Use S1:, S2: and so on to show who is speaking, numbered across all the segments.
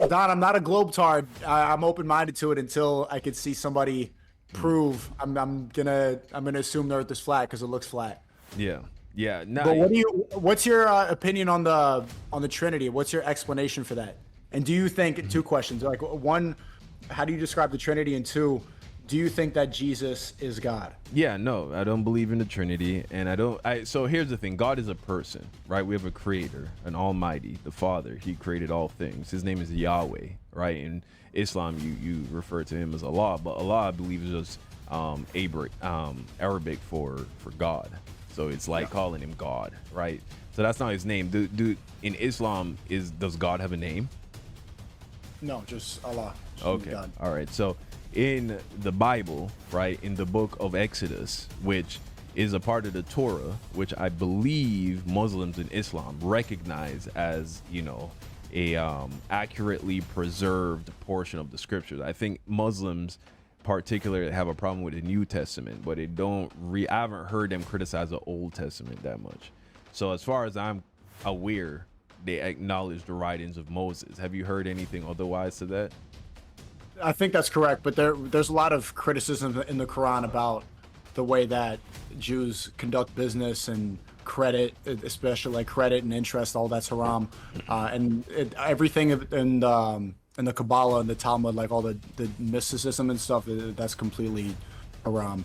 S1: Don, I'm not a globetard. I'm open-minded to it until I could see somebody prove. I'm gonna assume the Earth is flat because it looks flat.
S2: Yeah, yeah.
S1: But
S2: No,
S1: what's your opinion on the Trinity? What's your explanation for that? And do you think two questions? Like one, how do you describe the Trinity? And two, do you think that Jesus is God?
S2: yeah, no, I don't believe in the Trinity, and I don't. So here's the thing: God is a person, right? We have a Creator, an Almighty, the Father. He created all things. His name is Yahweh, right? In Islam, you refer to him as Allah, but Allah, I believe, is just Arabic for God. So it's like calling him God, right? So that's not his name. Do in Islam does God have a name?
S1: No, just Allah. Just
S2: Okay.
S1: God.
S2: All right. So in the Bible, right, in the book of Exodus, which is a part of the Torah, which I believe Muslims and Islam recognize as, a accurately preserved portion of the scriptures. I think Muslims particularly have a problem with the New Testament, but they don't I haven't heard them criticize the Old Testament that much. So as far as I'm aware, they acknowledge the writings of Moses. Have you heard anything otherwise to that?
S1: I think that's correct, but there's a lot of criticism in the Quran about the way that Jews conduct business and credit, especially like credit and interest, all that's haram, and everything in the Kabbalah and the Talmud, like all the mysticism and stuff, that's completely haram.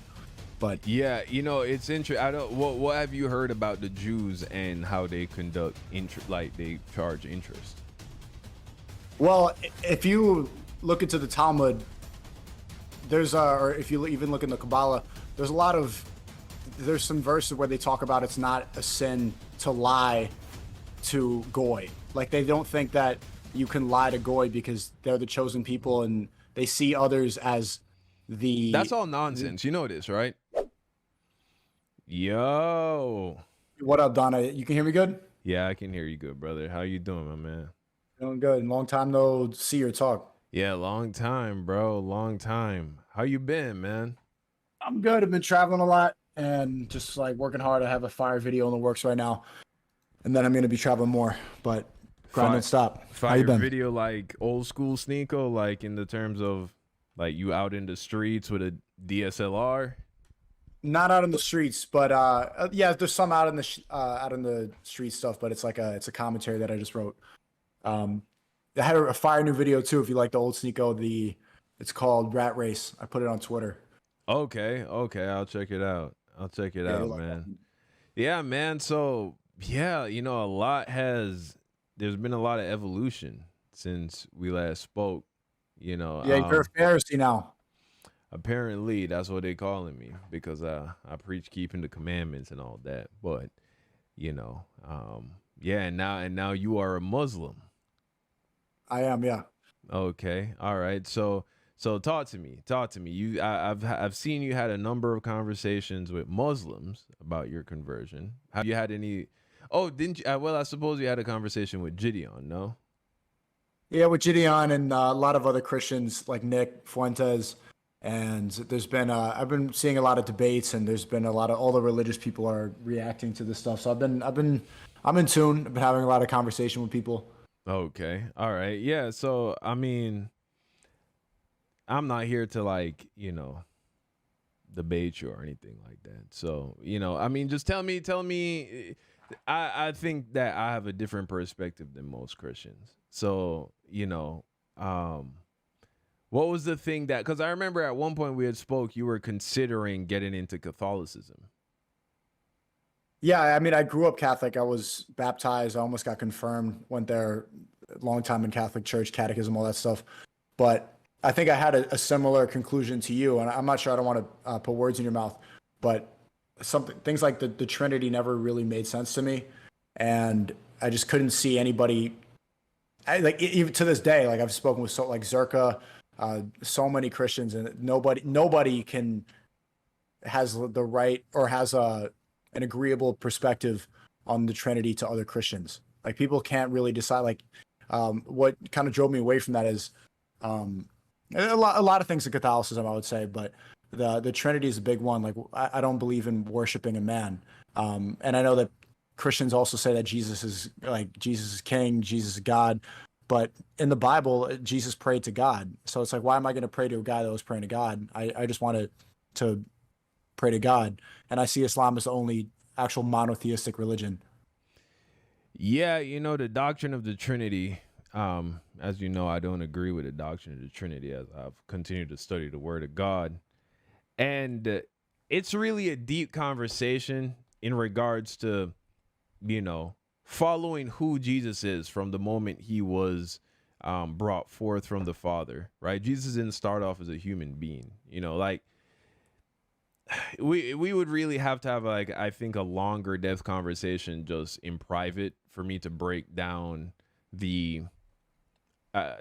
S1: But
S2: Yeah, it's interesting. I don't. What have you heard about the Jews and how they conduct interest? Like they charge interest.
S1: well, if you look into the Talmud, or if you even look in the Kabbalah, there's some verses where they talk about it's not a sin to lie to goy. Like they don't think that you can lie to goy because they're the chosen people and they see others as the.
S2: That's all nonsense. You know this, right? Yo.
S1: What up, Donna? You can hear me good?
S2: Yeah, I can hear you good, brother. How you doing, my man?
S1: Doing good. Long time no see or talk.
S2: Yeah, long time, bro. Long time. How you been, man?
S1: I'm good. I've been traveling a lot and just like working hard. I have a fire video in the works right now, and then I'm gonna be traveling more. But grind don't stop. How you
S2: Fire
S1: been?
S2: video like old school SNEAKO, like in the terms of like you out in the streets with a DSLR.
S1: Not out in the streets, but yeah, there's some out in the street stuff. But it's a commentary that I just wrote. I had a fire new video too. If you like the old SNEAKO, it's called Rat Race. I put it on Twitter.
S2: Okay, I'll check it out.
S1: Yeah, you'll like
S2: Man. Yeah, man. So yeah, there's been a lot of evolution since we last spoke.
S1: Yeah, you're a Pharisee now.
S2: Apparently that's what they calling me because I preach keeping the commandments and all that. But yeah, and now you are a Muslim.
S1: I am, yeah.
S2: Okay, all right. So talk to me. I've seen you had a number of conversations with Muslims about your conversion. Have you had any? Oh, didn't you? Well, I suppose you had a conversation with Gideon. No.
S1: Yeah, with Gideon and a lot of other Christians like Nick Fuentes, and there's been I've been seeing a lot of debates, and there's been a lot of all the religious people are reacting to this stuff. So I'm in tune. I've been having a lot of conversation with people.
S2: Okay. All right. Yeah. So I mean, I'm not here to debate you or anything like that. So I mean, just tell me. I think that I have a different perspective than most Christians. So what was the thing that? Because I remember at one point we had spoke. You were considering getting into Catholicism.
S1: Yeah, I mean, I grew up Catholic. I was baptized. I almost got confirmed. Went there a long time in Catholic church, catechism, all that stuff. But I think I had a similar conclusion to you, and I'm not sure. I don't want to put words in your mouth, but things like the Trinity never really made sense to me, and I just couldn't see anybody. Even to this day, like I've spoken with like Zerka, so many Christians, and nobody has the right or has an agreeable perspective on the Trinity to other Christians. Like people can't really decide. Like what kind of drove me away from that is a lot of things in Catholicism, I would say, but the Trinity is a big one. Like I don't believe in worshiping a man, and I know that Christians also say that Jesus is King, Jesus is God, But in the Bible, Jesus prayed to God. So it's like, why am I going to pray to a guy that was praying to God? I just wanted to pray to God. And I see Islam as the only actual monotheistic religion.
S2: Yeah, the doctrine of the Trinity. As you know, I don't agree with the doctrine of the Trinity as I've continued to study the Word of God. And it's really a deep conversation in regards to, following who Jesus is from the moment he was brought forth from the Father, right? Jesus didn't start off as a human being, like we would really have to have, like, I think, a longer depth conversation just in private for me to break down the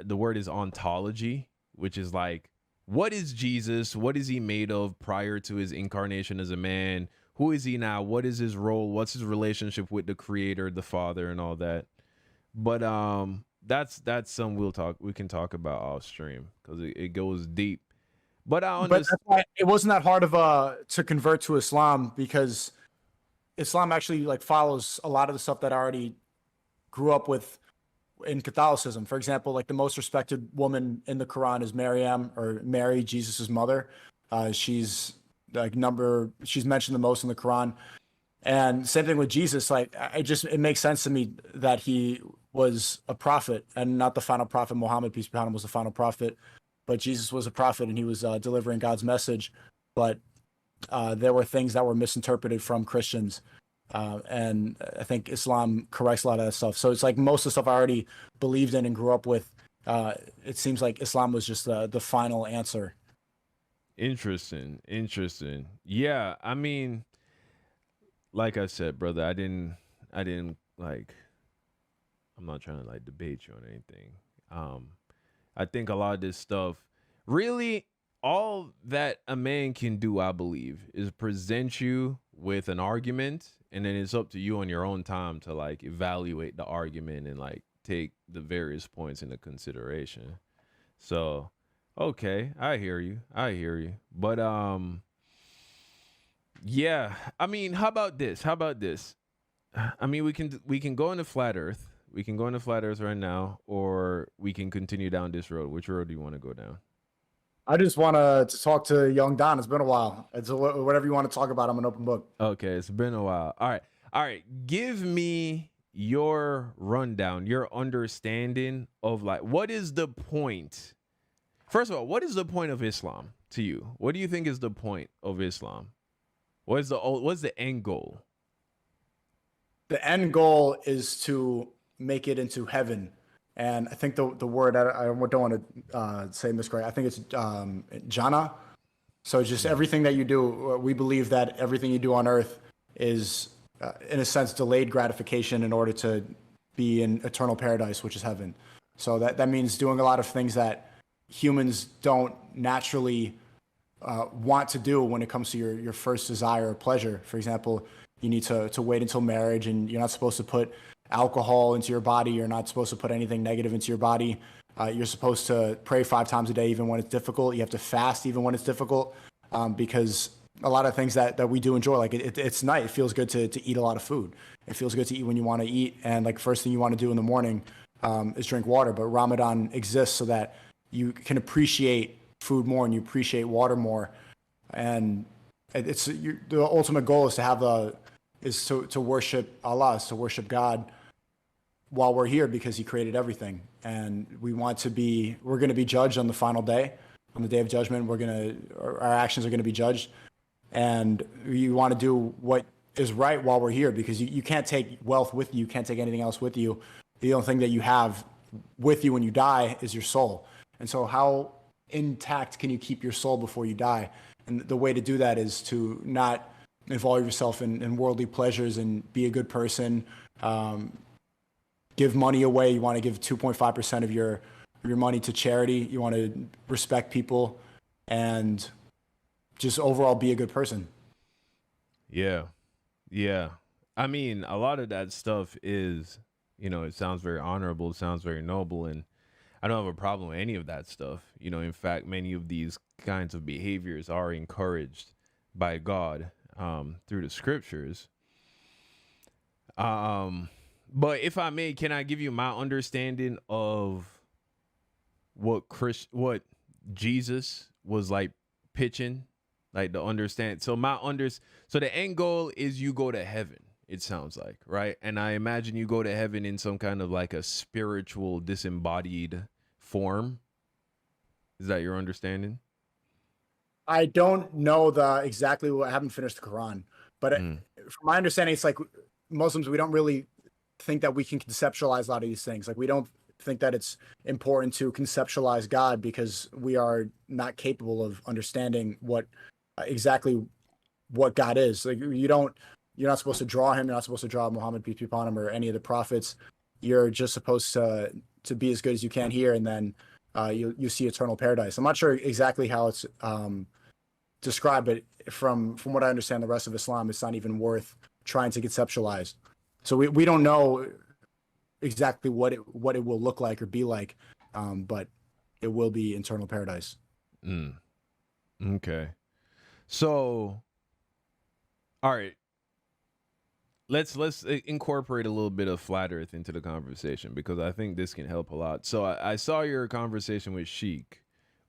S2: word is ontology, which is like, what is Jesus? What is he made of prior to his incarnation as a man? Who is he now? What is his role? What's his relationship with the Creator, the Father, and all that? But that's some we can talk about off stream because it goes deep. But I
S1: But
S2: understand.
S1: that's why it wasn't that hard of to convert to Islam, because Islam actually like follows a lot of the stuff that I already grew up with in Catholicism. For example, like the most respected woman in the Quran is Maryam, or Mary, Jesus's mother. She's she's mentioned the most in the Quran. And same thing with Jesus. Like, it makes sense to me that he was a prophet and not the final prophet. Muhammad, peace be upon him, was the final prophet, but Jesus was a prophet and he was delivering God's message. But there were things that were misinterpreted from Christians. And I think Islam corrects a lot of that stuff. So it's like most of the stuff I already believed in and grew up with. It seems like Islam was just the final answer.
S2: Interesting. Yeah, I mean, like I said, brother, I didn't like. I'm not trying to like debate you on anything. I think a lot of this stuff, really, all that a man can do, I believe, is present you with an argument, and then it's up to you on your own time to like evaluate the argument and like take the various points into consideration. So, okay, I hear you. But yeah, I mean, how about this? I mean, we can go into flat Earth. We can go into flat Earth right now, or we can continue down this road. Which road do you want to go down?
S1: I just want to talk to young Don. It's been a while. Whatever you want to talk about. I'm an open book.
S2: Okay, it's been a while. All right. Give me your rundown, your understanding of like what is the point. First of all, what is the point of Islam to you? What do you think is the point of Islam? What's the end goal?
S1: The end goal is to make it into heaven. And I think the word, I don't want to say miscorrect. I think it's jannah. So just everything that you do, we believe that everything you do on earth is, in a sense, delayed gratification in order to be in eternal paradise, which is heaven. So that means doing a lot of things that humans don't naturally want to do when it comes to your first desire or pleasure. For example, you need to wait until marriage, and you're not supposed to put alcohol into your body. You're not supposed to put anything negative into your body. You're supposed to pray 5 times a day, even when it's difficult. You have to fast even when it's difficult, because a lot of things that we do enjoy, like it's nice. It feels good to eat a lot of food. It feels good to eat when you want to eat. And like first thing you want to do in the morning is drink water. But Ramadan exists so that you can appreciate food more and you appreciate water more. And the ultimate goal is to have to worship Allah, is to worship God while we're here, because he created everything. And we're going to be judged on the final day, on the day of judgment. Our actions are going to be judged. And you want to do what is right while we're here, because you can't take wealth with you. You can't take anything else with you. The only thing that you have with you when you die is your soul. And so how intact can you keep your soul before you die? And the way to do that is to not involve yourself in worldly pleasures and be a good person. Give money away. You want to give 2.5% of your money to charity. You want to respect people and just overall be a good person.
S2: Yeah. I mean, a lot of that stuff is, it sounds very honorable, sounds very noble, and I don't have a problem with any of that stuff. In fact, many of these kinds of behaviors are encouraged by God through the scriptures. But if I may, can I give you my understanding of what Jesus was like pitching, like to understand? So so the end goal is you go to heaven. It sounds like, right? And I imagine you go to heaven in some kind of like a spiritual disembodied form. Is that your understanding?
S1: I don't know exactly what I haven't finished the Quran, but from my understanding, it's like Muslims, we don't really think that we can conceptualize a lot of these things. Like we don't think that it's important to conceptualize God because we are not capable of understanding exactly what God is. Like you're not supposed to draw him. You're not supposed to draw Muhammad, peace be upon him, or any of the prophets. You're just supposed to be as good as you can here, and then you see eternal paradise. I'm not sure exactly how it's described, but from what I understand, the rest of Islam, it's not even worth trying to conceptualize. So we don't know exactly what it will look like or be like, but it will be eternal paradise.
S2: Okay. So, all right. Let's incorporate a little bit of flat Earth into the conversation because I think this can help a lot. So I saw your conversation with Sheikh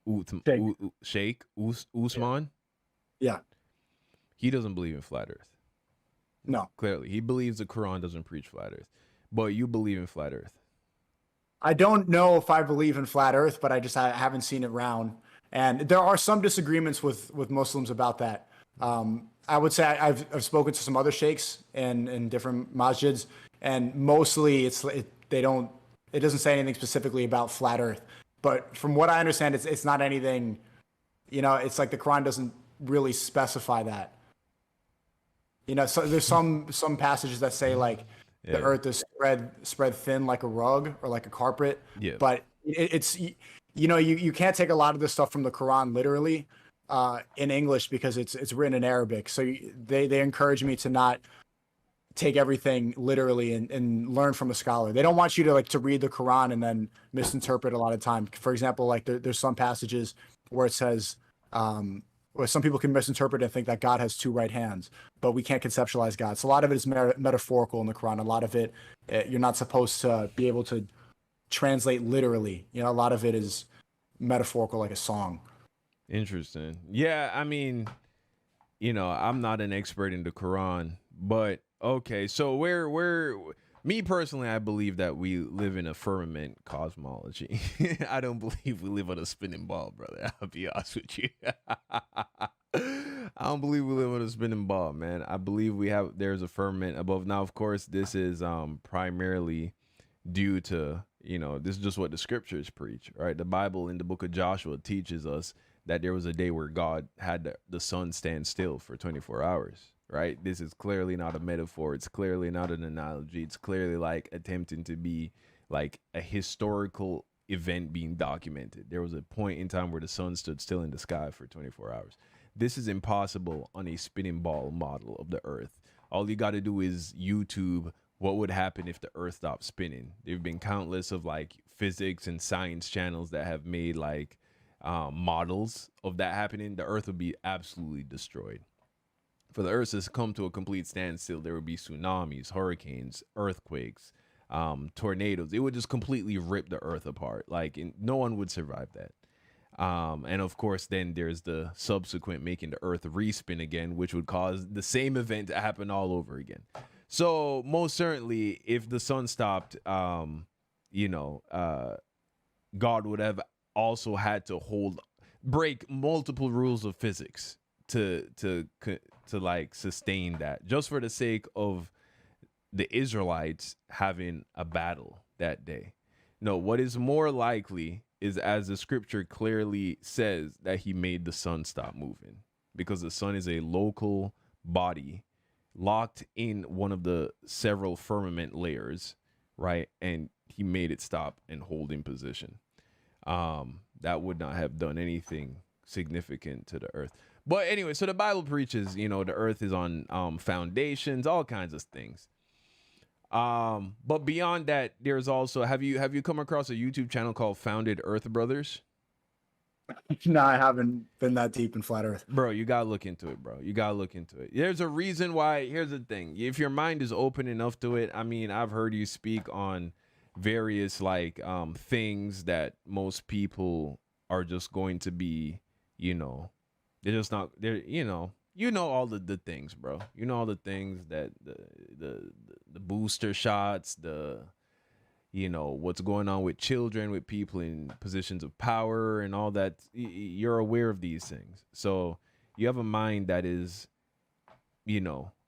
S2: Usman.
S1: Yeah.
S2: He doesn't believe in flat Earth.
S1: No.
S2: Clearly, he believes the Quran doesn't preach flat Earth, but you believe in flat Earth.
S1: I don't know if I believe in flat Earth, but I haven't seen it around, and there are some disagreements with Muslims about that. I would say I've spoken to some other sheikhs in different masjids, and mostly it doesn't say anything specifically about flat Earth. But from what I understand, it's not anything. It's like the Quran doesn't really specify that. So there's some passages that say like the Earth is spread thin like a rug or like a carpet.
S2: Yeah.
S1: But it's you can't take a lot of this stuff from the Quran literally. In English because it's written in Arabic. So they encourage me to not take everything literally and learn from a scholar. They don't want you to read the Quran and then misinterpret a lot of time. For example, like there's some passages where it says, where some people can misinterpret and think that God has two right hands, but we can't conceptualize God. So a lot of it is metaphorical in the Quran. A lot of it, you're not supposed to be able to translate literally. A lot of it is metaphorical like a song.
S2: Interesting. Yeah, I mean, I'm not an expert in the Quran, but okay. So me personally, I believe that we live in a firmament cosmology. I don't believe we live on a spinning ball, brother. I'll be honest with you. I don't believe we live on a spinning ball, man. I believe there's a firmament above. Now, of course, this is primarily due to, this is just what the scriptures preach, right? The Bible in the book of Joshua teaches us that there was a day where God had the sun stand still for 24 hours, right? This is clearly not a metaphor. It's clearly not an analogy. It's clearly like attempting to be like a historical event being documented. There was a point in time where the sun stood still in the sky for 24 hours. This is impossible on a spinning ball model of the earth. All you got to do is YouTube what would happen if the earth stopped spinning. There've been countless of like physics and science channels that have made like models of that happening. The earth would be absolutely destroyed. For the earth to come to a complete standstill, there would be tsunamis, hurricanes, earthquakes, tornadoes. It would just completely rip the earth apart. No one would survive that. And of course, then there's the subsequent making the earth respin again, which would cause the same event to happen all over again. So most certainly, if the sun stopped, God would have also had to break multiple rules of physics to like sustain that, just for the sake of the Israelites having a battle that day. No, what is more likely is, as the scripture clearly says, that he made the sun stop moving, because the sun is a local body locked in one of the several firmament layers, right? And he made it stop and hold in position. That would not have done anything significant to the earth. But anyway, so the Bible preaches, the earth is on foundations, all kinds of things. But beyond that, there's also, have you come across a YouTube channel called Founded Earth Brothers?
S1: No, I haven't been that deep in flat Earth.
S2: Bro, you gotta look into it, bro. You gotta look into it. There's a reason why. Here's the thing: if your mind is open enough to it, I mean, I've heard you speak on various like things that most people are just going to be, you know, they're just not. They're you know all the things, bro. You know all the things that the the booster shots, the what's going on with children, with people in positions of power and all that. You're aware of these things, so you have a mind that is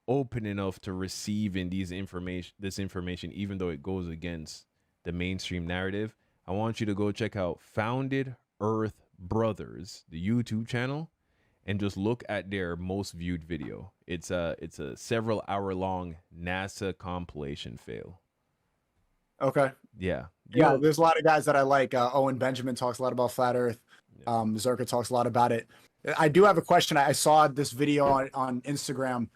S2: open enough to receiving this information, even though it goes against the mainstream narrative. I want you to go check out Founded Earth Brothers, the YouTube channel, and just look at their most viewed video. It's a several hour long NASA compilation fail.
S1: Okay.
S2: Yeah.
S1: Yeah, there's a lot of guys that I like. Owen Benjamin talks a lot about flat Earth. Zerka talks a lot about it. I do have a question. I saw this video on Instagram.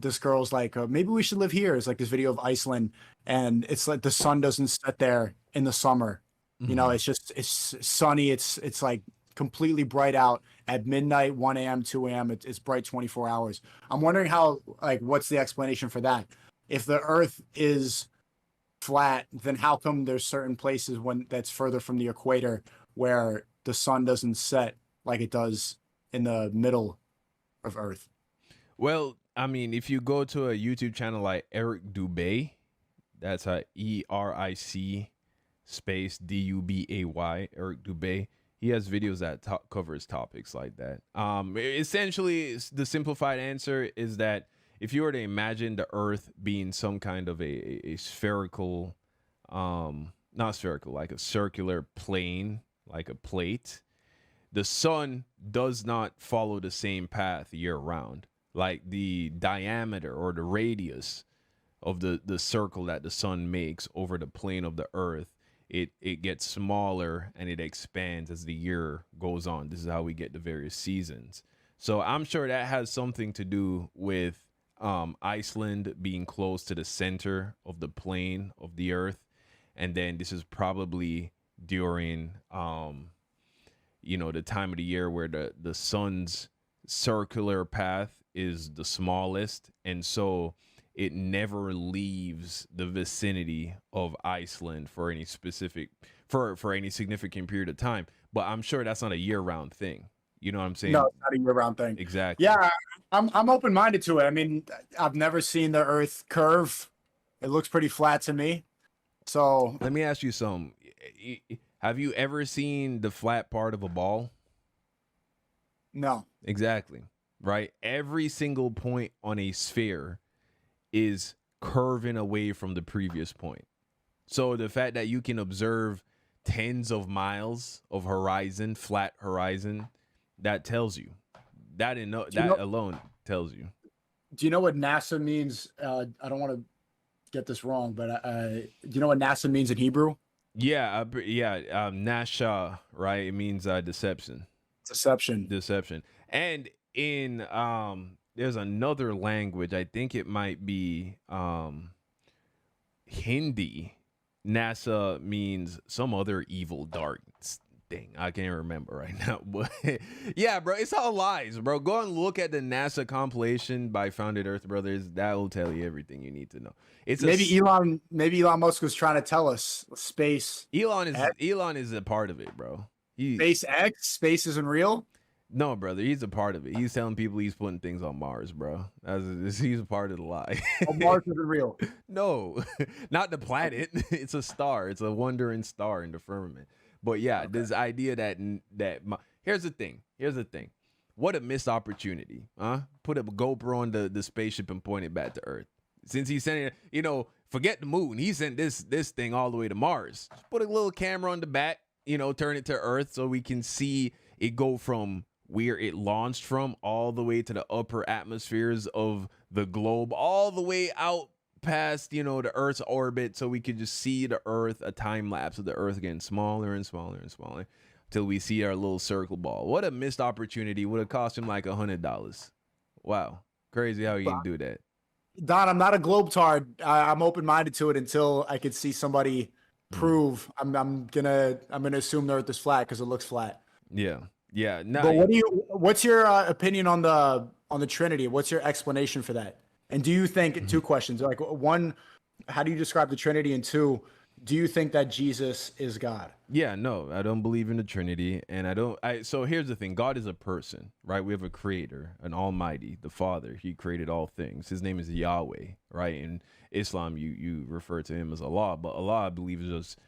S1: This girl's like, maybe we should live here. It's like this video of Iceland, and it's like the sun doesn't set there in the summer. You know, it's sunny. It's like completely bright out at midnight, 1 a.m., 2 a.m. It's bright 24 hours. I'm wondering how, like, what's the explanation for that? If the Earth is flat, then how come there's certain places when that's further from the equator where the sun doesn't set like it does in the middle of Earth?
S2: Well, I mean, if you go to a YouTube channel like Eric Dubay, that's ERIC space DUBAY, Eric Dubay. He has videos that covers topics like that. Essentially, the simplified answer is that if you were to imagine the Earth being some kind of a spherical, not spherical, like a circular plane, like a plate, the sun does not follow the same path year round. Like the diameter or the radius of the circle that the sun makes over the plane of the Earth, it gets smaller and it expands as the year goes on. This is how we get the various seasons. So I'm sure that has something to do with Iceland being close to the center of the plane of the Earth. And then this is probably during, the time of the year where the sun's circular path is the smallest. And so it never leaves the vicinity of Iceland for any for any significant period of time. But I'm sure that's not a year-round thing. You know what I'm saying?
S1: No, it's not a year-round thing.
S2: Exactly.
S1: Yeah, I'm open-minded to it. I mean, I've never seen the Earth curve. It looks pretty flat to me. So
S2: let me ask you something. Have you ever seen the flat part of a ball?
S1: No.
S2: Exactly. Right? Every single point on a sphere is curving away from the previous point. So the fact that you can observe tens of miles of horizon, flat horizon, that tells you. That alone tells you.
S1: Do you know what NASA means? I don't want to get this wrong, but do you know what NASA means in Hebrew?
S2: Yeah, Nasha, right? It means deception.
S1: Deception.
S2: And in there's another language, I think it might be Hindi. NASA means some other evil dark thing. I can't remember right now. But yeah, bro, it's all lies, bro. Go and look at the NASA compilation by Founded Earth Brothers. That will tell you everything you need to know. It's
S1: maybe Elon Musk was trying to tell us space.
S2: Elon is a part of it, bro.
S1: Space isn't real.
S2: No, brother, he's a part of it. He's telling people he's putting things on Mars, bro. He's a part of the lie.
S1: Oh, Mars isn't real.
S2: No, not the planet. It's a star. It's a wandering star in the firmament. But yeah, this idea that here's the thing. What a missed opportunity, huh? Put a GoPro on the spaceship and point it back to Earth. Since he's sending it, forget the moon. He sent this thing all the way to Mars. Just put a little camera on the back, turn it to Earth so we can see it go from where it launched from all the way to the upper atmospheres of the globe, all the way out past, the Earth's orbit, so we could just see the Earth, a time lapse of the Earth getting smaller and smaller and smaller till we see our little circle ball. What a missed opportunity. Would have cost him like $100. Wow. Crazy how you can do that.
S1: Don, I'm not a globetard. I'm open-minded to it until I could see somebody prove. I'm gonna assume the Earth is flat because it looks flat.
S2: Yeah. Yeah.
S1: But
S2: No.
S1: what's your opinion on the Trinity? What's your explanation for that? And do you think, two questions, like one, how do you describe the Trinity? And two, do you think that Jesus is God?
S2: Yeah, no, I don't believe in the Trinity, and I don't. So here's the thing: God is a person, right? We have a Creator, an Almighty, the Father. He created all things. His name is Yahweh, right? In Islam, you refer to him as Allah, but Allah, I believe, is just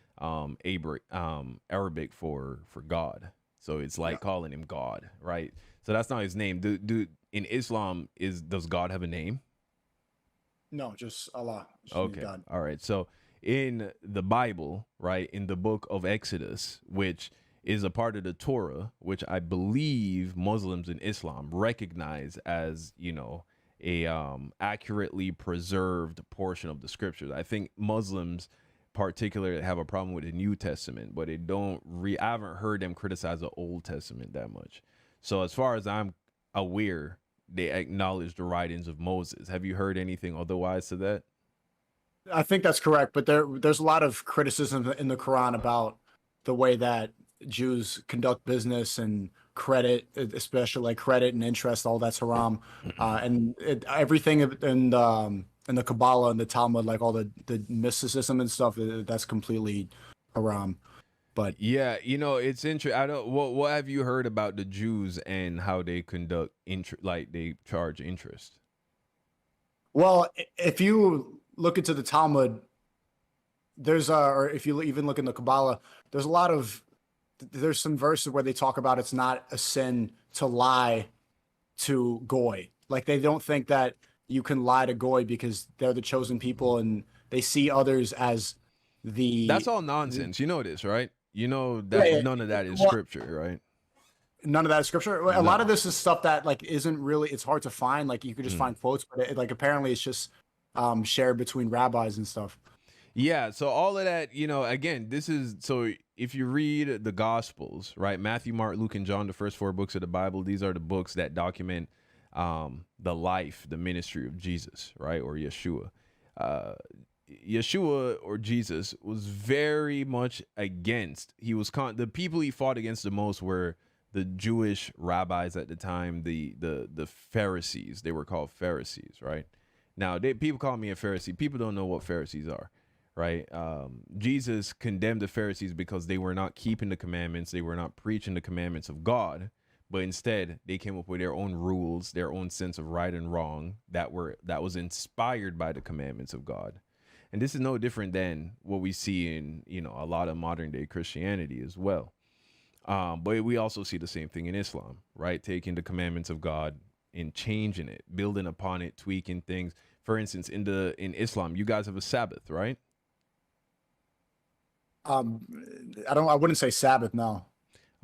S2: Arabic for God. So it's like
S1: Yeah.
S2: calling him God, right? So that's not his name. Do in Islam does God have a name?
S1: No, just Allah. Just means
S2: Okay.
S1: God.
S2: All right. So in the Bible, right, in the book of Exodus, which is a part of the Torah, which I believe Muslims and Islam recognize as, a accurately preserved portion of the scriptures. I think Muslims particularly have a problem with the New Testament, but I haven't heard them criticize the Old Testament that much. So as far as I'm aware, they acknowledge the writings of Moses. Have you heard anything otherwise to that?
S1: I think that's correct, but there's a lot of criticism in the Quran about the way that Jews conduct business and credit, especially like credit and interest, all that's haram, everything in the Kabbalah and the Talmud, like all the mysticism and stuff, that's completely haram. But
S2: Yeah, it's interesting. I don't. What have you heard about the Jews and how they conduct interest? Like they charge interest.
S1: well, if you look into the Talmud, or if you even look in the Kabbalah, there's a lot of there's some verses where they talk about it's not a sin to lie to goy. Like they don't think that you can lie to goy because they're the chosen people and they see others as
S2: That's
S1: the,
S2: all
S1: the
S2: nonsense. You know this, right? You know
S1: yeah,
S2: that none of that is
S1: well,
S2: scripture, right?
S1: none of that is scripture. A lot of
S2: No.
S1: this is stuff that like isn't really, it's hard to find. Like you could just
S2: Mm.
S1: find quotes, but like apparently it's just shared between rabbis and stuff.
S2: Yeah, so all of that, again, this is so if you read the Gospels, right? Matthew, Mark, Luke, and John, the first four books of the Bible, these are the books that document the life, the ministry of Jesus, right? Or Yeshua. Uh, Yeshua or Jesus was very much against. The people he fought against the most were the Jewish rabbis at the time, the Pharisees. They were called Pharisees, right? Now, people call me a Pharisee. People don't know what Pharisees are, right? Jesus condemned the Pharisees because they were not keeping the commandments. They were not preaching the commandments of God, but instead they came up with their own rules, their own sense of right and wrong that was inspired by the commandments of God. And this is no different than what we see in, a lot of modern day Christianity as well. But we also see the same thing in Islam, right? Taking the commandments of God and changing it, building upon it, tweaking things. For instance, in Islam, you guys have a Sabbath, right?
S1: Um, I wouldn't say Sabbath, no.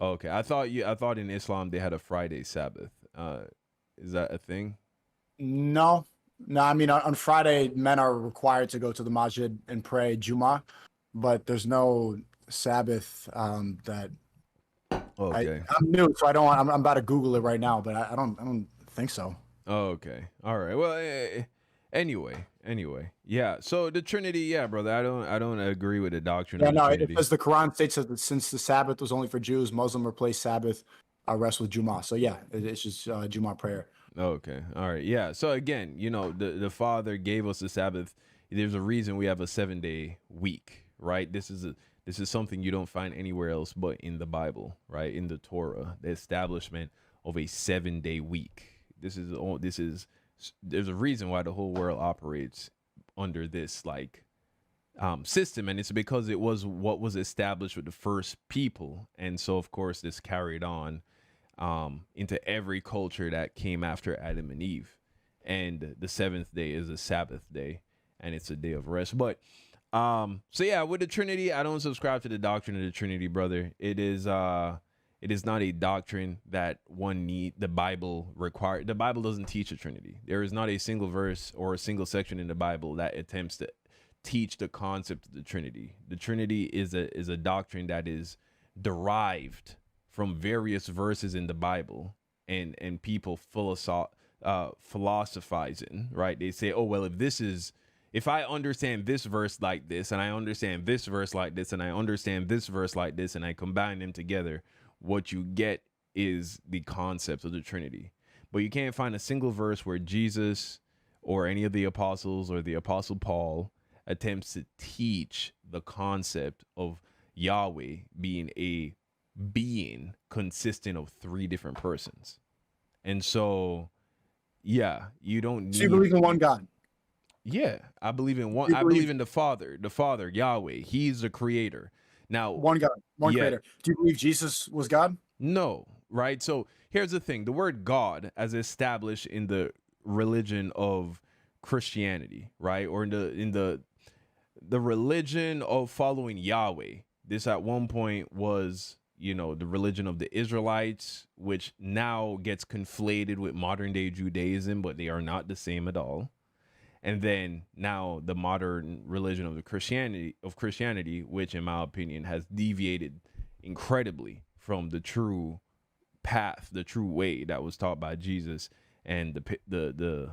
S2: Okay, I thought in Islam they had a Friday Sabbath. Is that a thing?
S1: No, no. I mean, on Friday, men are required to go to the masjid and pray Juma, but there's no Sabbath. That
S2: Okay.
S1: I'm new, so I don't. I'm about to Google it right now, but I don't think so.
S2: Okay. All right. Well, anyway. Yeah. So the Trinity, yeah, brother. I don't agree with the doctrine
S1: Yeah,
S2: of the
S1: no. It
S2: Trinity.
S1: says the Quran states that since the Sabbath was only for Jews, Muslim replaced Sabbath rest with Juma. So yeah, it's just Juma prayer.
S2: Okay. All right. Yeah. So again, the Father gave us the Sabbath. There's a reason we have a 7-day week, right? This is something you don't find anywhere else but in the Bible, right? In the Torah, the establishment of a 7-day week. There's a reason why the whole world operates under this system, and it's because it was what was established with the first people, and so of course this carried on into every culture that came after Adam and Eve. And the seventh day is a Sabbath day, and it's a day of rest. But so yeah, with the Trinity, I don't subscribe to the doctrine of the Trinity, brother. It is not a doctrine that one need the Bible require. The Bible doesn't teach a Trinity. There is not a single verse or a single section in the Bible that attempts to teach the concept of the Trinity. The Trinity is a doctrine that is derived from various verses in the Bible, and people philosophizing, right? They say, oh well, if I understand this verse like this, and I understand this verse like this, and I understand this verse like this, and I combine them together, what you get is the concept of the Trinity. But you can't find a single verse where Jesus or any of the apostles or the apostle Paul attempts to teach the concept of Yahweh being a being consistent of three different persons. And so, yeah, you don't
S1: So you
S2: need.
S1: believe in one God?
S2: Yeah, I believe in one.
S1: You
S2: I believe
S1: believe
S2: in the Father, Yahweh. He's the creator. Now,
S1: one God, one
S2: yeah,
S1: creator. Do you believe Jesus was God?
S2: no, right? So here's the thing: the word God, as established in the religion of Christianity, right, or in the religion of following Yahweh. This at one point was, the religion of the Israelites, which now gets conflated with modern day Judaism, but they are not the same at all. And then now the modern religion of Christianity, which in my opinion has deviated incredibly from the true path, the true way that was taught by Jesus and the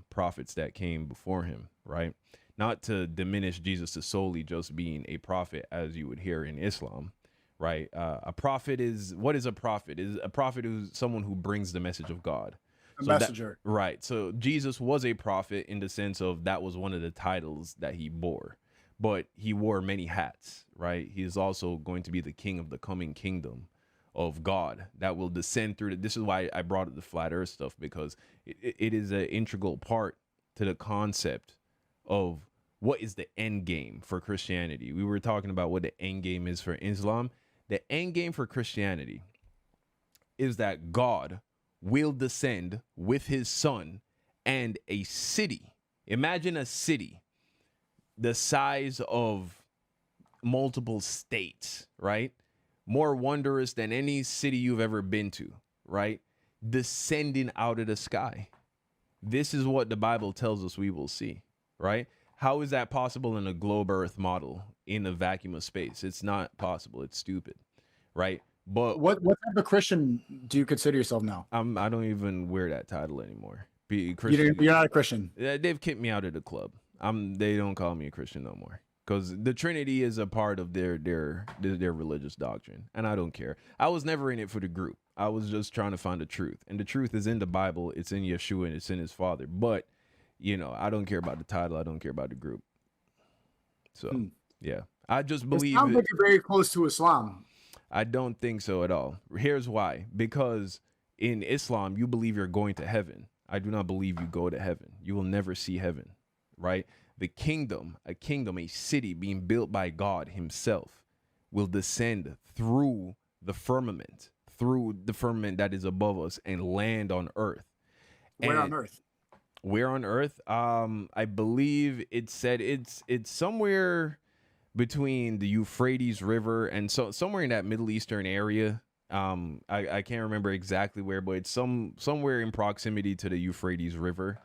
S2: prophets that came before him, right? Not to diminish Jesus to solely just being a prophet, as you would hear in Islam, right? A prophet what is a prophet? Is a prophet who's someone who brings the message of God.
S1: A messenger.
S2: Right. So Jesus was a prophet in the sense of that was one of the titles that he bore, but he wore many hats, right? He is also going to be the king of the coming kingdom of God that will descend through this is why I brought up the flat earth stuff, because it is an integral part to the concept of what is the end game for Christianity. We were talking about what the end game is for Islam. The end game for Christianity is that God will descend with his son and a city. Imagine a city the size of multiple states, right? More wondrous than any city you've ever been to, right? Descending out of the sky. This is what the Bible tells us we will see, right? How is that possible in a globe earth model in a vacuum of space? It's not possible. It's stupid, right? But
S1: What type of Christian do you consider yourself now?
S2: I don't even wear that title anymore.
S1: You're not a Christian.
S2: They've kicked me out of the club. They don't call me a Christian no more, because the Trinity is a part of their religious doctrine, and I don't care. I was never in it for the group. I was just trying to find the truth, and the truth is in the Bible. It's in Yeshua, and it's in his Father. But I don't care about the title. I don't care about the group. So yeah, I just believe.
S1: It sounds like you're very close to Islam.
S2: I don't think so at all. Here's why. Because in Islam, you believe you're going to heaven. I do not believe you go to heaven. You will never see heaven, right? The kingdom, a city being built by God himself, will descend through the firmament that is above us, and land on earth.
S1: Where on earth?
S2: Where on earth? I believe it said it's somewhere between the Euphrates River and somewhere in that Middle Eastern area. I can't remember exactly where, but it's somewhere in proximity to the Euphrates River.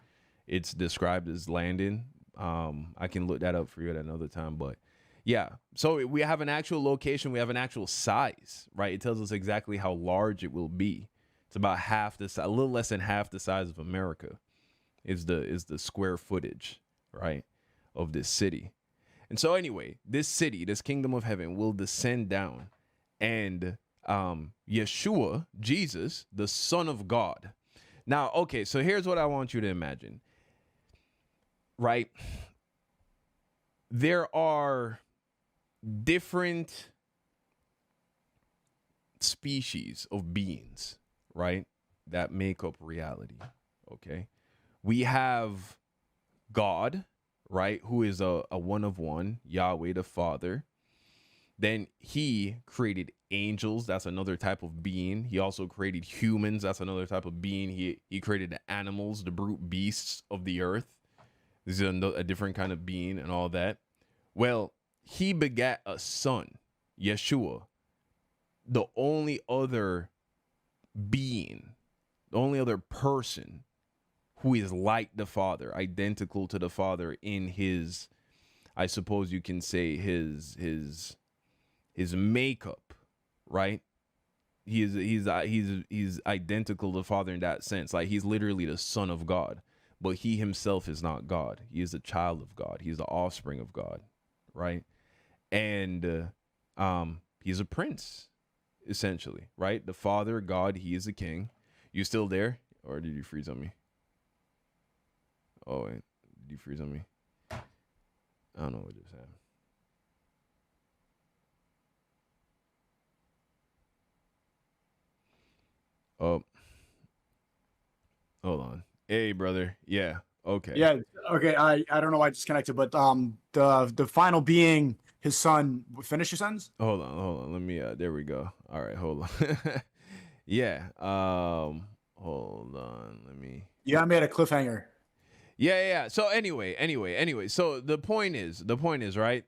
S2: It's described as landing. I can look that up for you at another time, but yeah. So we have an actual location. We have an actual size, right? It tells us exactly how large it will be. It's about a little less than half the size of America is the square footage, right, of this city. And so anyway, this city, this kingdom of heaven, will descend down, and Yeshua, Jesus, the Son of God. Now, okay, so here's what I want you to imagine, right? There are different species of beings, right, that make up reality, okay? We have God, right, who is a one of one, Yahweh the Father. Then he created angels. That's another type of being. He also created humans. That's another type of being. He created the animals, the brute beasts of the earth. This is a different kind of being and all that. Well, he begat a son, Yeshua, the only other being, the only other person who is like the Father, identical to the Father in his, I suppose you can say his makeup, right? He's identical to the Father in that sense. Like, he's literally the Son of God, but he himself is not God. He is a child of God. He's the offspring of God, right? And he's a prince. essentially, right? The Father, God, He is the King. You still there, or did you freeze on me? Oh, wait. Did you freeze on me? I don't know what just happened. Oh, hold on. Hey, brother. Yeah. Okay.
S1: Yeah. Okay. I don't know why I disconnected, but the final being his son. Finish your sentence.
S2: Hold on. Hold on. Let me. There we go. All right. Hold on. Yeah. Hold on. Let me.
S1: You got me at a cliffhanger.
S2: Yeah. So anyway. So the point is, right?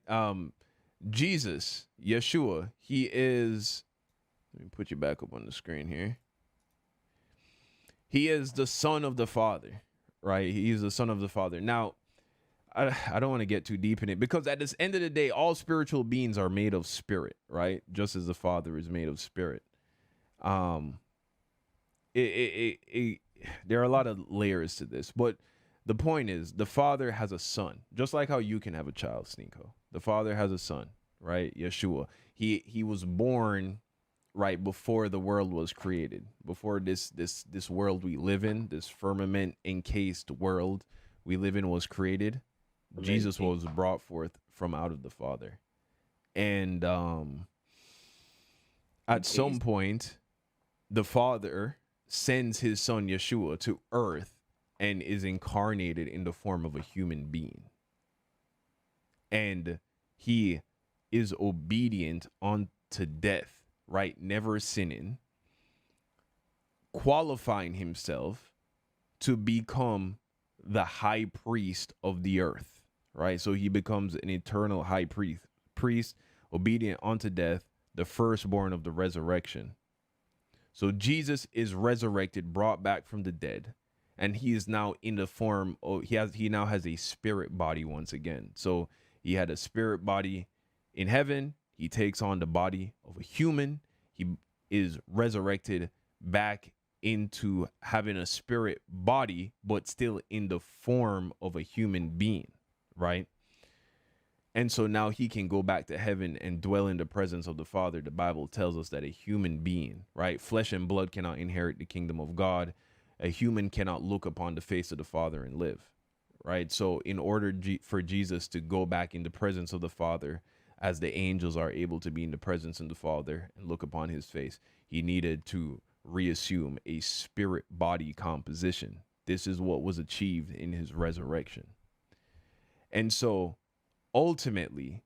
S2: Jesus, Yeshua, he is. Let me put you back up on the screen here. He is the son of the Father, right? He is the son of the Father. Now, I don't want to get too deep in it because at this end of the day, all spiritual beings are made of spirit, right? Just as the Father is made of spirit. Um, there are a lot of layers to this, but the point is the Father has a son, just like how you can have a child, SNEAKO. The Father has a son, right? Yeshua. He was born right before the world was created, before this world we live in, this firmament encased world we live in was created. Jesus was brought forth from out of the Father, and at some point the Father sends his son Yeshua to earth and is incarnated in the form of a human being, and he is obedient unto death, right? Never sinning, qualifying himself to become the high priest of the earth, right? So he becomes an eternal high priest, obedient unto death, the firstborn of the resurrection. So Jesus is resurrected, brought back from the dead, and he is now in the form of, he now has a spirit body once again. So he had a spirit body in heaven. He takes on the body of a human. He is resurrected back into having a spirit body, but still in the form of a human being, right? And so now he can go back to heaven and dwell in the presence of the Father. The Bible tells us that a human being, right? Flesh and blood cannot inherit the kingdom of God. A human cannot look upon the face of the Father and live, right? So in order for Jesus to go back in the presence of the Father, as the angels are able to be in the presence of the Father and look upon his face, he needed to reassume a spirit body composition. This is what was achieved in his resurrection. And so ultimately,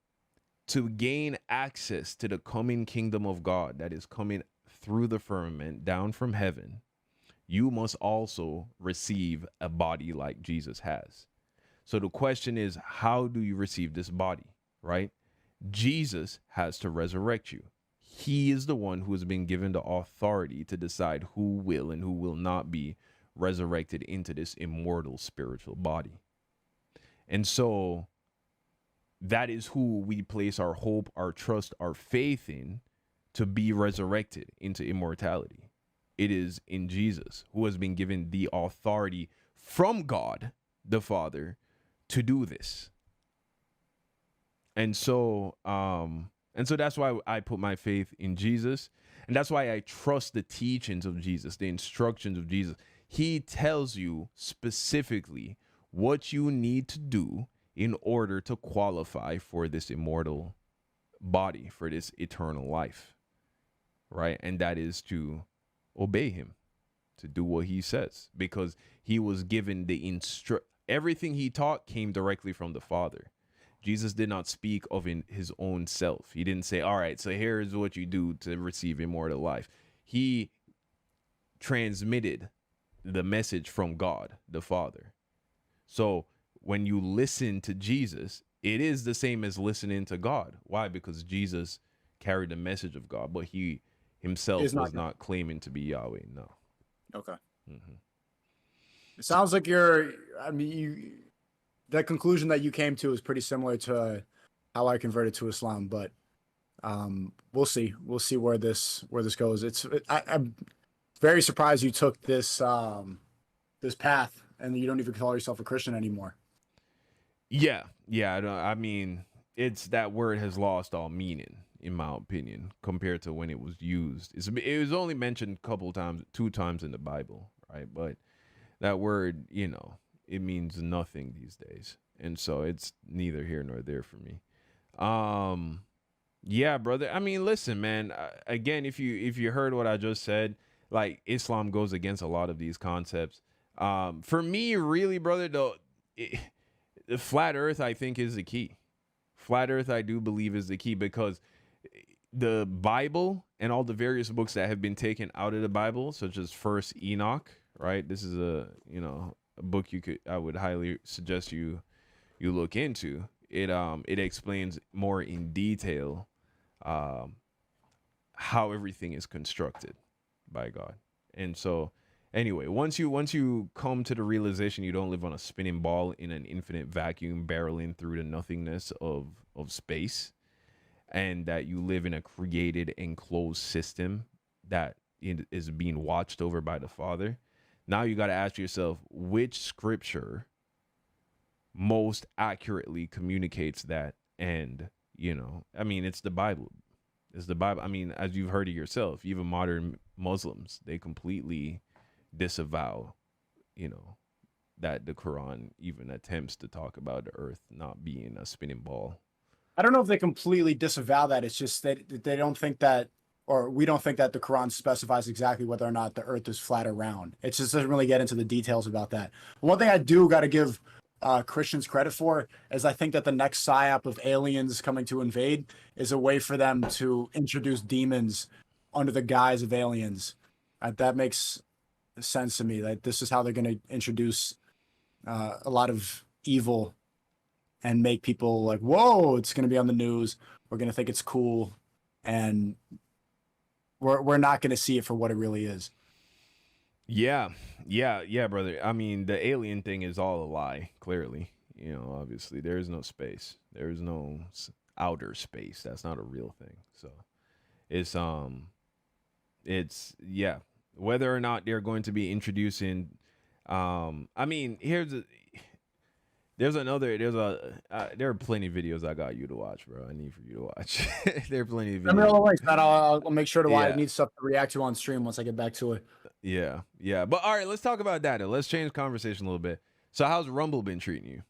S2: to gain access to the coming kingdom of God that is coming through the firmament down from heaven, you must also receive a body like Jesus has. So the question is, how do you receive this body, right? Jesus has to resurrect you. He is the one who has been given the authority to decide who will and who will not be resurrected into this immortal spiritual body. And so that is who we place our hope, our trust, our faith in to be resurrected into immortality. It is in Jesus, who has been given the authority from God, the Father, to do this. And so that's why I put my faith in Jesus. And that's why I trust the teachings of Jesus, the instructions of Jesus. He tells you specifically what you need to do in order to qualify for this immortal body, for this eternal life, right? And that is to obey him, to do what he says, because he was given the everything he taught came directly from the Father. Jesus did not speak of in his own self. He didn't say, all right, so here's what you do to receive immortal life. He transmitted the message from God, the Father. So when you listen to Jesus, it is the same as listening to God. Why? Because Jesus carried the message of God, but he himself was not claiming to be Yahweh. No.
S1: Okay. Mm-hmm. It sounds like that conclusion that you came to is pretty similar to how I converted to Islam, but we'll see. We'll see where this goes. I'm very surprised you took this this path and you don't even call yourself a Christian anymore.
S2: Yeah. I mean, it's that word has lost all meaning. in my opinion, compared to when it was used. It was only mentioned a couple times, 2 times in the Bible, right? But that word, it means nothing these days, and so it's neither here nor there for me. Um, yeah, brother. I mean, listen, man. Again, if you heard what I just said, like Islam goes against a lot of these concepts. For me, really, brother, though, the flat Earth, I think, is the key. Flat Earth, I do believe, is the key because the Bible and all the various books that have been taken out of the Bible, such as First Enoch, right? This is a book I would highly suggest you look into. It explains more in detail um, how everything is constructed by God. And so anyway, once you come to the realization you don't live on a spinning ball in an infinite vacuum barreling through the nothingness of space, and that you live in a created enclosed system that is being watched over by the Father, now you got to ask yourself which scripture most accurately communicates that. And I mean, it's the Bible. It's the Bible. I mean, as you've heard it yourself, even modern Muslims, they completely disavow, that the Quran even attempts to talk about the earth not being a spinning ball.
S1: I don't know if they completely disavow that. It's just that they don't think that, or we don't think that the Quran specifies exactly whether or not the earth is flat or round. It just doesn't really get into the details about that. One thing I do got to give Christians credit for is I think that the next psyop of aliens coming to invade is a way for them to introduce demons under the guise of aliens. That makes sense to me. That this is how they're going to introduce a lot of evil and make people like, whoa, it's going to be on the news. We're going to think it's cool. And we're not going to see it for what it really is.
S2: Yeah, brother. I mean, the alien thing is all a lie, clearly. Obviously, there is no space. There is no outer space. That's not a real thing. So yeah. Whether or not they're going to be introducing, I mean, there are plenty of videos I got you to watch, bro. I need for you to watch. There are plenty of videos.
S1: I mean, all the links, man. I'll make sure to
S2: Yeah.
S1: I need stuff to react to on stream once I get back to it.
S2: Yeah. But all right, let's talk about that. Let's change conversation a little bit. So how's Rumble been treating you?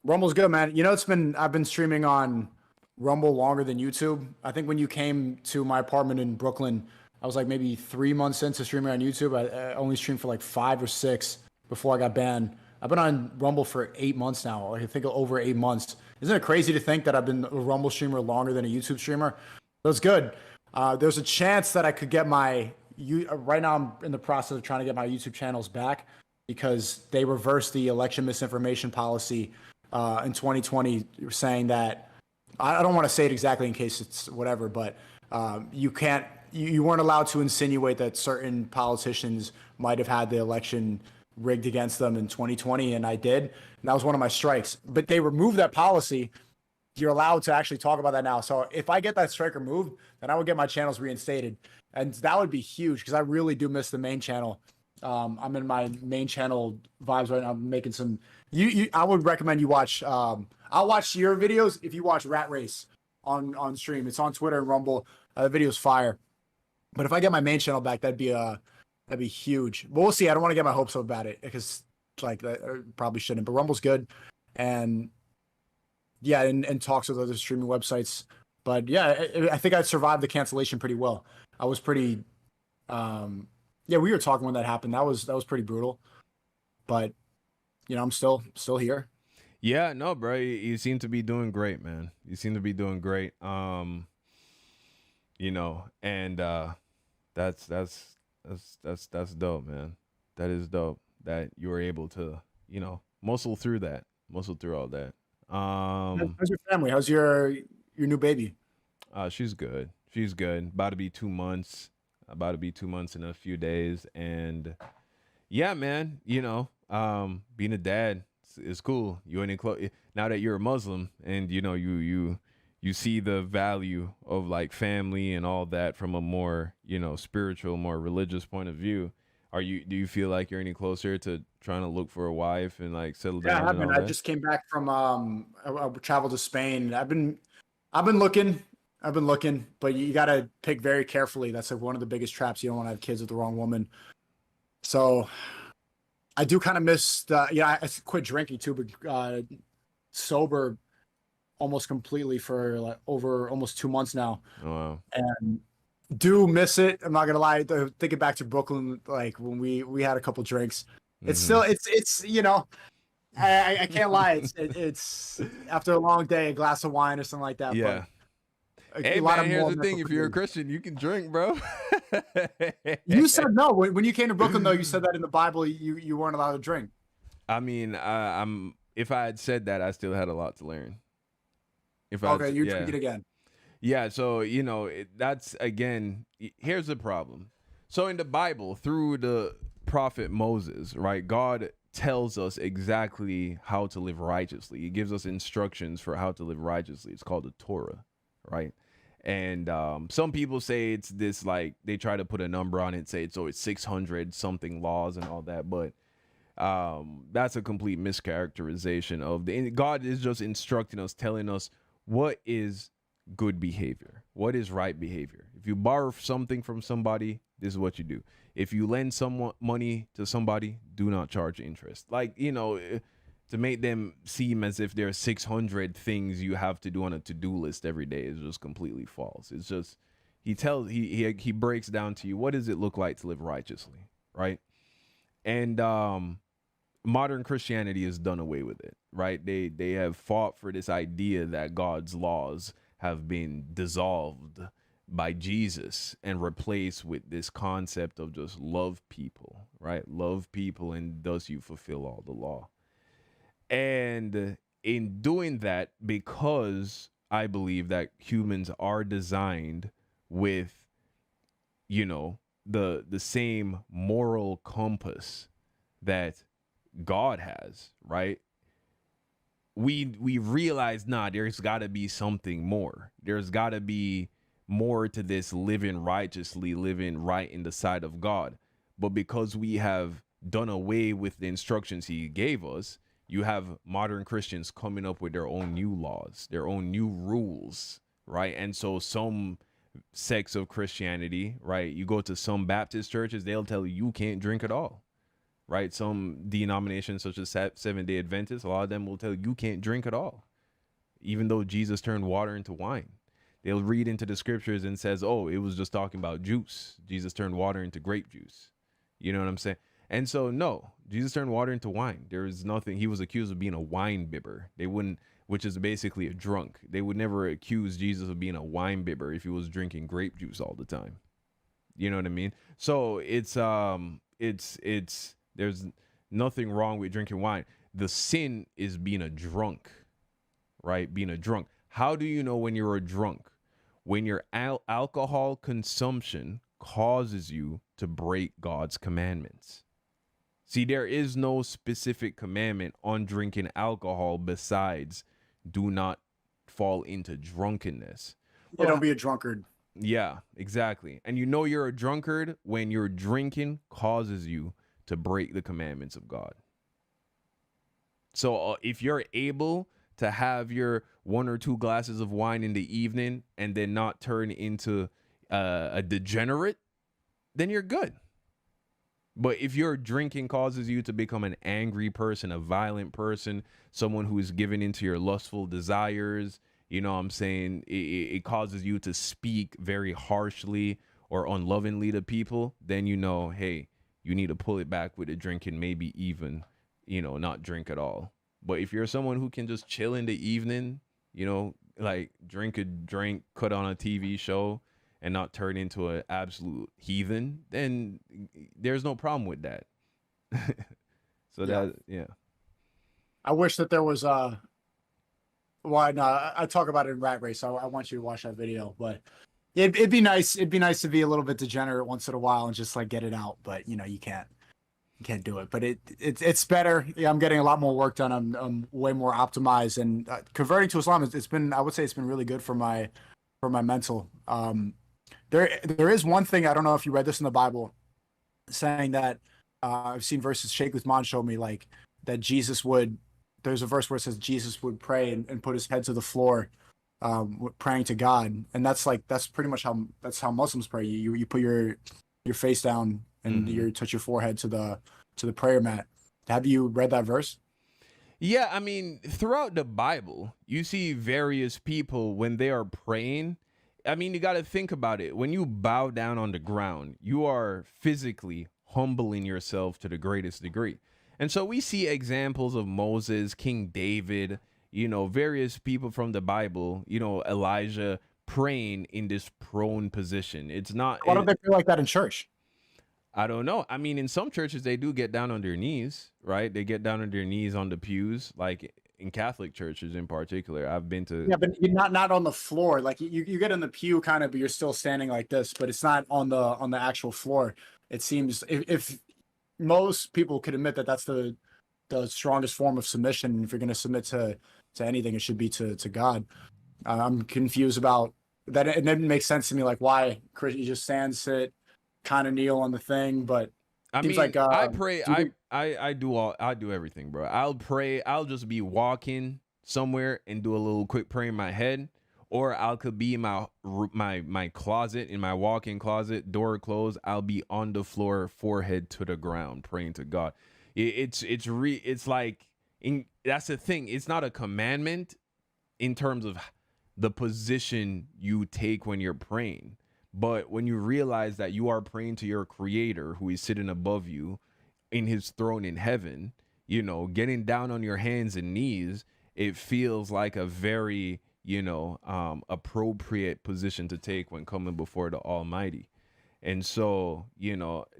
S1: Rumble's good, man. I've been streaming on Rumble longer than YouTube. I think when you came to my apartment in Brooklyn, I was like maybe 3 months into streaming on YouTube. I only streamed for like 5 or 6 before I got banned. I've been on Rumble for 8 months now. I think over 8 months. Isn't it crazy to think that I've been a Rumble streamer longer than a YouTube streamer? That's good. There's a chance that I could get right now I'm in the process of trying to get my YouTube channels back because they reversed the election misinformation policy in 2020, saying that, I don't want to say it exactly in case it's whatever, but you weren't allowed to insinuate that certain politicians might have had the election rigged against them in 2020, and I did. And that was one of my strikes. But they removed that policy. You're allowed to actually talk about that now. So if I get that strike removed, then I would get my channels reinstated. And that would be huge because I really do miss the main channel. I'm in my main channel vibes right now. I'm making some. I would recommend you watch. I'll watch your videos if you watch Rat Race on stream. It's on Twitter and Rumble. The video's fire. But if I get my main channel back, that'd be huge. But we'll see. I don't want to get my hopes up about it because I probably shouldn't. But Rumble's good, and yeah, and talks with other streaming websites. But yeah, I think I survived the cancellation pretty well. I was pretty. Yeah, we were talking when that happened. That was pretty brutal. But I'm still here.
S2: Yeah, no, bro. You seem to be doing great, man. You seem to be doing great. And that's dope, man. That is dope that you were able to, muscle through all that.
S1: How's your family? How's your new baby?
S2: She's good. About to be 2 months. In a few days. And yeah, man, being a dad is cool. You ain't now that you're a Muslim and you see the value of like family and all that from a more, spiritual, more religious point of view. Do you feel like you're any closer to trying to look for a wife and like settle down?
S1: Yeah, I just came back from I traveled to Spain. I've been looking. I've been looking, but you got to pick very carefully. That's like one of the biggest traps. You don't want to have kids with the wrong woman. So I do kind of miss the, yeah, I quit drinking too, but sober almost completely for like over almost 2 months now.
S2: Oh, wow.
S1: And do miss it. I'm not gonna lie. Thinking back to Brooklyn, like when we had a couple drinks, it's
S2: Mm-hmm.
S1: still it's I can't lie. It's after a long day, a glass of wine or something like that. But
S2: Yeah. Hey
S1: a lot
S2: man,
S1: of
S2: here's
S1: more
S2: the thing:
S1: mental
S2: if you're a
S1: fatigue.
S2: Christian, you can drink, bro.
S1: You said no when you came to Brooklyn, though. You said that in the Bible, you weren't allowed to drink.
S2: I mean, I'm. If I had said that, I still had a lot to learn. If I,
S1: Okay, you're
S2: yeah,
S1: drinking again.
S2: yeah. So that's again. Here's the problem. So in the Bible, through the prophet Moses, right? God tells us exactly how to live righteously. He gives us instructions for how to live righteously. It's called the Torah, right? And some people say it's this, like they try to put a number on it, say it's 600 something laws and all that, but that's a complete mischaracterization of the God is just instructing us, telling us what is good behavior, what is right behavior. If you borrow something from somebody, this is what you do. If you lend someone money to somebody, do not charge interest. Like, to make them seem as if there are 600 things you have to do on a to-do list every day is just completely false. It's just he breaks down to you, what does it look like to live righteously, right? And modern Christianity has done away with it, right? They have fought for this idea that God's laws have been dissolved by Jesus and replaced with this concept of just love people, right? Love people, and thus you fulfill all the law. And in doing that, because I believe that humans are designed with, the same moral compass that God has, right? We realize, there's got to be something more. There's got to be more to this living righteously, living right in the sight of God. But because we have done away with the instructions he gave us, you have modern Christians coming up with their own new laws, their own new rules, right? And so some sects of Christianity, right? You go to some Baptist churches, they'll tell you you can't drink at all, right? Some denominations such as Seventh-day Adventists, a lot of them will tell you can't drink at all, even though Jesus turned water into wine. They'll read into the scriptures and says, oh, it was just talking about juice. Jesus turned water into grape juice. You know what I'm saying? And so, no, Jesus turned water into wine. There is nothing. He was accused of being a wine bibber. They wouldn't, which is basically a drunk. They would never accuse Jesus of being a wine bibber if he was drinking grape juice all the time. You know what I mean? So it's there's nothing wrong with drinking wine. The sin is being a drunk, right? Being a drunk. How do you know when you're a drunk? When your alcohol consumption causes you to break God's commandments. See, there is no specific commandment on drinking alcohol besides do not fall into drunkenness.
S1: Yeah,
S2: Well,
S1: don't be a drunkard.
S2: yeah, exactly. And you're a drunkard when your drinking causes you to break the commandments of God. So if you're able to have your 1 or 2 glasses of wine in the evening and then not turn into a degenerate, then you're good. But if your drinking causes you to become an angry person, a violent person, someone who is given into your lustful desires, you know what I'm saying? It causes you to speak very harshly or unlovingly to people, then hey, you need to pull it back with the drinking, maybe even, not drink at all. But if you're someone who can just chill in the evening, like drink a drink, cut on a TV show, and not turn into an absolute heathen, then there's no problem with that. So yeah.
S1: I wish that there was well, no, I talk about it in Rat Race. So I want you to watch that video, but it'd be nice. It'd be nice to be a little bit degenerate once in a while and just like get it out. But you can't do it. But it's better. Yeah, I'm getting a lot more work done. I'm way more optimized, and converting to Islam. It's been, I would say, it's been really good for my mental. There is one thing, I don't know if you read this in the Bible, saying that I've seen verses Sheikh Uthman showed me, like that Jesus would. There's a verse where it says Jesus would pray and put his head to the floor praying to God, and that's pretty much how Muslims pray. You put your face down and
S2: Hmm.
S1: you touch your forehead to the prayer mat. Have you read that verse?
S2: Yeah, I mean, throughout the Bible, you see various people when they are praying. I mean, you got to think about it. When you bow down on the ground, you are physically humbling yourself to the greatest degree. And so we see examples of Moses, King David, various people from the Bible, Elijah praying in this prone position. It's not,
S1: Why don't they feel like that in church?
S2: I don't know. I mean, in some churches, they do get down on their knees, right? They get down on their knees on the pews, like in Catholic churches in particular. I've been to.
S1: Yeah, but you're not on the floor. Like you get in the pew kind of, but you're still standing like this. But it's not on the actual floor. It seems if most people could admit that that's the strongest form of submission. If you're going to submit to anything, it should be to God. I'm confused about that. It didn't make sense to me. Like why you just stand, sit, kind of kneel on the thing, but
S2: I
S1: seems
S2: mean,
S1: like
S2: I pray.
S1: do you think,
S2: I do everything, bro. I'll pray. I'll just be walking somewhere and do a little quick prayer in my head, or I could be in my closet, in my walk-in closet, door closed. I'll be on the floor, forehead to the ground, praying to God. It's like that's the thing. It's not a commandment in terms of the position you take when you're praying. But when you realize that you are praying to your creator who is sitting above you in his throne in heaven, getting down on your hands and knees, it feels like a very, appropriate position to take when coming before the Almighty. And so,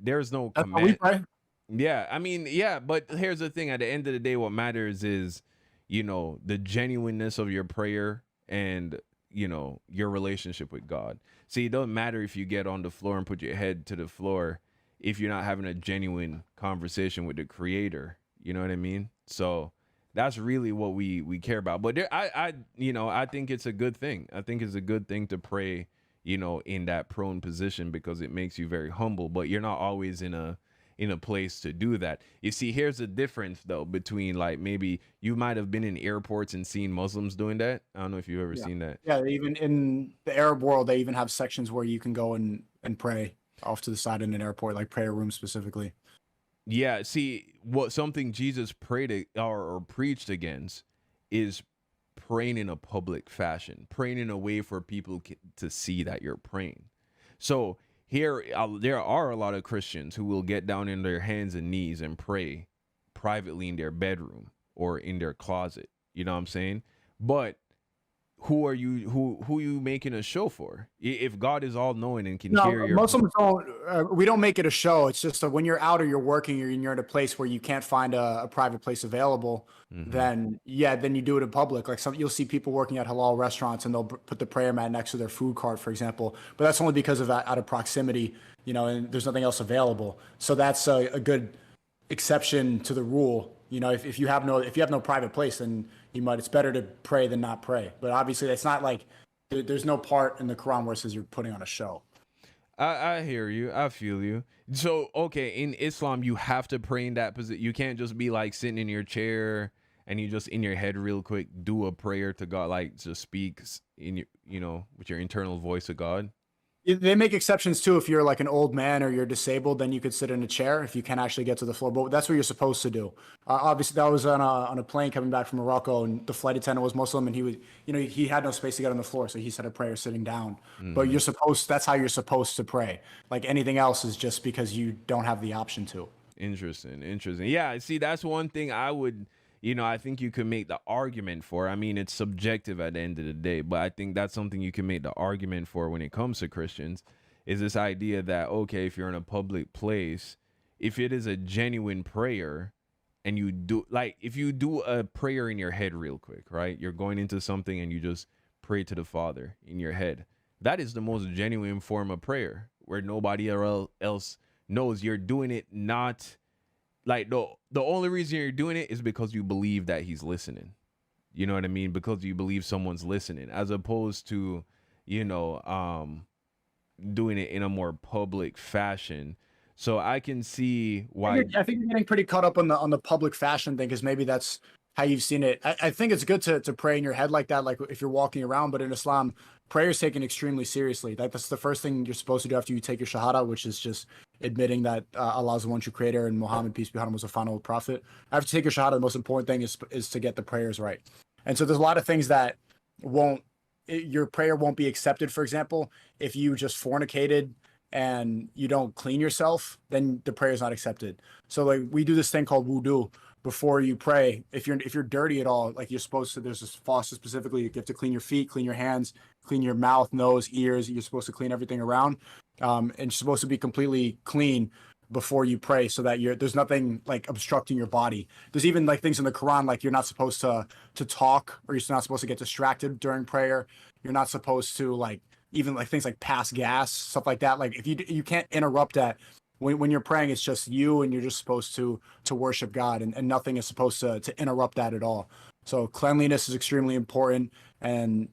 S2: there's no
S1: that's how we
S2: command.
S1: pray?
S2: Yeah, I mean, yeah, but here's the thing. At the end of the day, what matters is, the genuineness of your prayer and, your relationship with God. See, it doesn't matter if you get on the floor and put your head to the floor if you're not having a genuine conversation with the creator. You know what I mean? So that's really what we care about. But I think it's a good thing. I think it's a good thing to pray, in that prone position because it makes you very humble, but you're not always in a place to do that. You see, here's the difference though between like maybe you might have been in airports and seen Muslims doing that. I don't know if you've ever
S1: Yeah.
S2: seen that.
S1: Yeah, they even in the Arab world, they even have sections where you can go and pray off to the side in an airport, like prayer room specifically.
S2: Yeah, see, what something Jesus or preached against is praying in a public fashion, praying in a way for people to see that you're praying. So here, there are a lot of Christians who will get down in their hands and knees and pray privately in their bedroom or in their closet. You know what I'm saying? But who you making a show for? If God is all knowing and can
S1: No,
S2: hear your.
S1: Muslims don't. We don't make it a show. It's just that when you're out or you're working or you're in a place where you can't find a private place available,
S2: Mhm.
S1: then yeah, then you do it in public. Like you'll see people working at halal restaurants and they'll put the prayer mat next to their food cart, for example. But that's only because of out of proximity, and there's nothing else available. So that's a good exception to the rule. If you have no private place, then it's better to pray than not pray. But obviously, it's not like there's no part in the Quran where it says you're putting on a show.
S2: I hear you. I feel you. So, okay, in Islam, you have to pray in that position. You can't just be like sitting in your chair and you just in your head real quick do a prayer to God, like just speak in your, with your internal voice to God.
S1: They make exceptions too. If you're like an old man or you're disabled, then you could sit in a chair if you can actually get to the floor. But that's what you're supposed to do. Obviously, that was on a plane coming back from Morocco, and the flight attendant was Muslim, and he was, he had no space to get on the floor, so he said a prayer sitting down. But
S2: Hmm.
S1: that's how you're supposed to pray. Like anything else is just because you don't have the option to.
S2: Interesting. Interesting. Yeah. See, that's one thing I would, I think you could make the argument for. I mean, it's subjective at the end of the day, but I think that's something you can make the argument for when it comes to Christians is this idea that, okay, if you're in a public place, if it is a genuine prayer and you do, like, if you do a prayer in your head real quick, right? You're going into something and you just pray to the Father in your head. That is the most genuine form of prayer where nobody else knows you're doing it. Not like the only reason you're doing it is because you believe that he's listening. You know what I mean? Because you believe someone's listening, as opposed to, you know, doing it in a more public fashion. So I can see why.
S1: I think you're getting pretty caught up on the public fashion thing because maybe that's how you've seen it. I think it's good to pray in your head like that, like if you're walking around. But in Islam, prayer is taken extremely seriously. That's the first thing you're supposed to do after you take your shahada, which is just admitting that Allah is the one true creator and Muhammad, peace be upon him, was a final prophet. After you take your shahada, the most important thing is to get the prayers right. And so there's a lot of things that your prayer won't be accepted. For example, if you just fornicated and you don't clean yourself, then the prayer is not accepted. So like we do this thing called wudu before you pray. If you're dirty at all, like you're supposed to, there's this faucet specifically, you have to clean your feet, clean your hands, clean your mouth, nose, ears. You're supposed to clean everything around, and you're supposed to be completely clean before you pray, so that there's nothing like obstructing your body. There's even like things in the Quran, like you're not supposed to talk, or you're not supposed to get distracted during prayer. You're not supposed to like even like things like pass gas, stuff like that. Like if you can't interrupt that when you're praying. It's just you, and you're just supposed to worship God, and nothing is supposed to interrupt that at all. So cleanliness is extremely important, and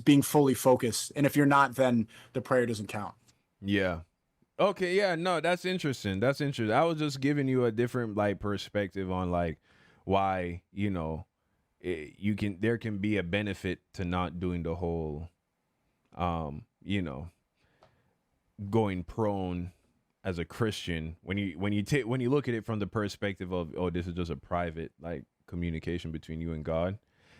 S1: being fully focused. And if you're not, then the prayer doesn't count.
S2: Yeah. Okay, yeah, no, that's interesting. That's interesting. I was just giving you a different like perspective on like why, there can be a benefit to not doing the whole going prone as a Christian when you look at it from the perspective of, oh, this is just a private like communication between you and God.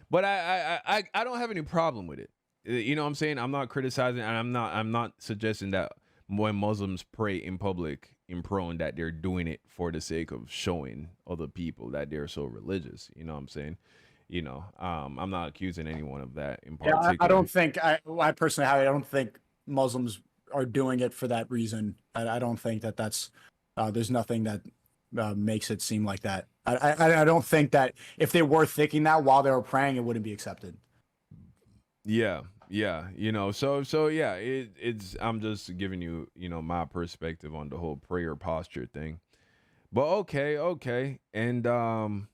S2: But I don't have any problem with it. You know what I'm saying? I'm not criticizing, and I'm not suggesting that when Muslims pray in public in prone that they're doing it for the sake of showing other people that they're so religious. You know what I'm saying? I'm not accusing anyone of that in particular.
S1: Yeah, I don't think I personally, I don't think Muslims are doing it for that reason. I don't think that's there's nothing that makes it seem like that. I don't think that if they were thinking that while they were praying, it wouldn't be accepted.
S2: Yeah. So yeah, it's I'm just giving you, my perspective on the whole prayer posture thing. But okay. And all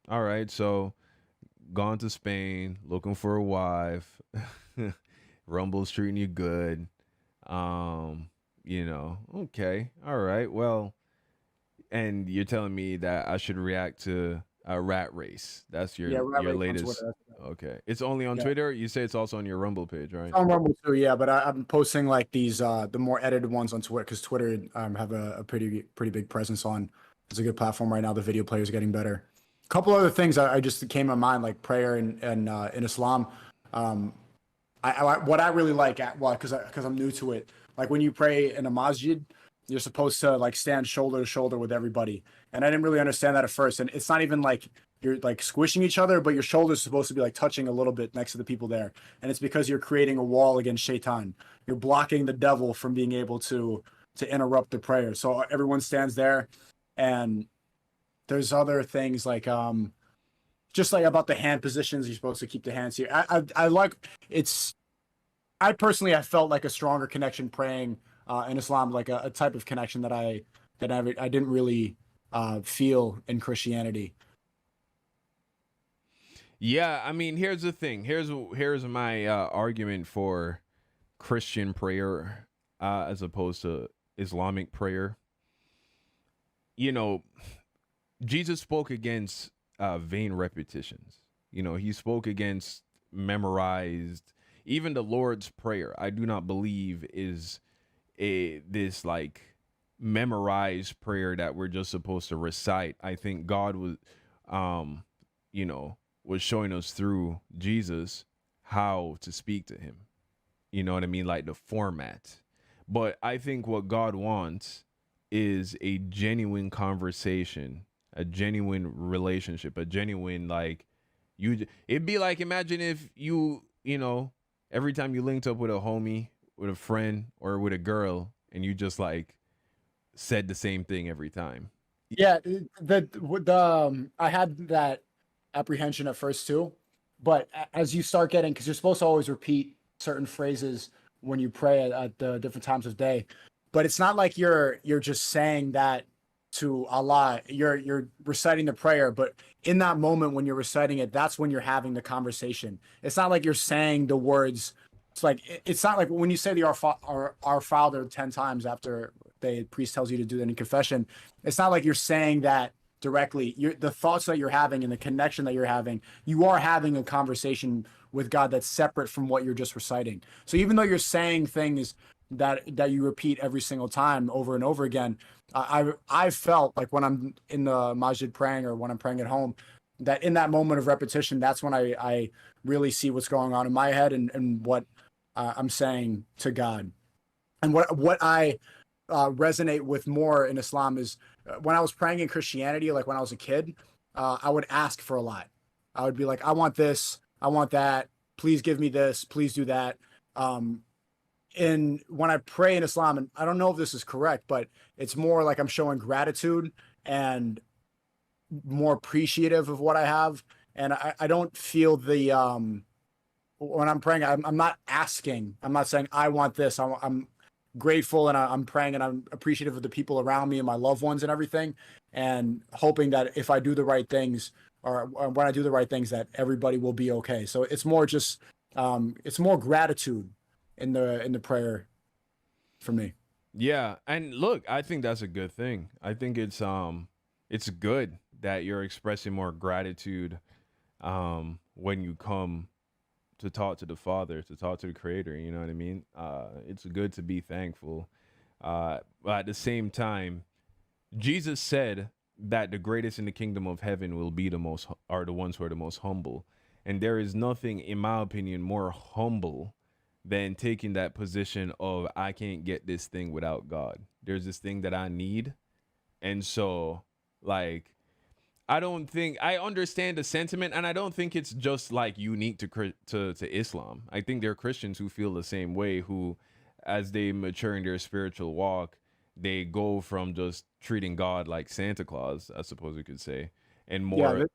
S2: right, so gone to Spain, looking for a wife. Rumble's treating you good. Okay. All right. Well, and you're telling me that I should react to a rat race. That's your latest. Okay. It's only on Twitter. You say it's also on your Rumble page, right?
S1: On Rumble too, yeah. But I'm posting like these the more edited ones on Twitter, because Twitter have a pretty big presence on. It's a good platform right now. The video players are getting better. A couple other things I just came to mind, like prayer and in Islam. What I really like because I'm new to it. Like when you pray in a masjid, you're supposed to like stand shoulder to shoulder with everybody. And I didn't really understand that at first. And it's not even like you're like squishing each other, but your shoulders supposed to be like touching a little bit next to the people there. And it's because you're creating a wall against shaitan. You're blocking the devil from being able to interrupt the prayer. So everyone stands there. And there's other things like just like about the hand positions. You're supposed to keep the hands here. I like it's. I personally have felt like a stronger connection praying in Islam, like a type of connection that I didn't really feel in Christianity.
S2: Yeah, I mean, here's the thing. Here's my argument for Christian prayer as opposed to Islamic prayer. Jesus spoke against vain repetitions. He spoke against memorized. Even the Lord's Prayer, I do not believe is this like memorized prayer that we're just supposed to recite. I think God was, was showing us through Jesus how to speak to him. You know what I mean? Like the format. But I think what God wants is a genuine conversation, a genuine relationship, a genuine like it'd be like, imagine if every time you linked up with a homie, with a friend, or with a girl, and you just like said the same thing every time.
S1: Yeah, I had that apprehension at first too, but as you start getting, because you're supposed to always repeat certain phrases when you pray at the different times of day, but it's not like you're just saying that to Allah. You're reciting the prayer, but in that moment when you're reciting it, that's when you're having the conversation. It's not like you're saying the words. It's not like when you say the Our Father 10 times after the priest tells you to do that in confession. It's not like you're saying that directly, the thoughts that you're having and the connection that you're having, you are having a conversation with God that's separate from what you're just reciting. So even though you're saying things that you repeat every single time over and over again, I felt like when I'm in the masjid praying or when I'm praying at home, that in that moment of repetition, that's when I really see what's going on in my head and what I'm saying to God. And what I resonate with more in Islam is when I was praying in Christianity, like when I was a kid, I would ask for a lot. I would be like, I want this, I want that, please give me this, please do that. And when I pray in Islam, and I don't know if this is correct, but it's more like I'm showing gratitude and more appreciative of what I have. And I don't feel the when I'm praying, I'm not asking. I'm not saying I want this. I'm grateful and I'm praying and I'm appreciative of the people around me and my loved ones and everything, and hoping that if I do the right things or when I do the right things, that everybody will be okay. So it's more just it's more gratitude in the prayer for me.
S2: Yeah, and look, I think that's a good thing. I think it's good that you're expressing more gratitude when you come to talk to the Father, to talk to the Creator. You know what I mean? It's good to be thankful. But at the same time, Jesus said that the greatest in the kingdom of heaven will be are the ones who are the most humble. And there is nothing, in my opinion, more humble than taking that position of I can't get this thing without God. There's this thing that I need. And so, like, I don't think I understand the sentiment, and I don't think it's just like unique to Islam. I think there are Christians who feel the same way, who, as they mature in their spiritual walk, they go from just treating God like Santa Claus, I suppose you could say, and
S1: Yeah,
S2: more.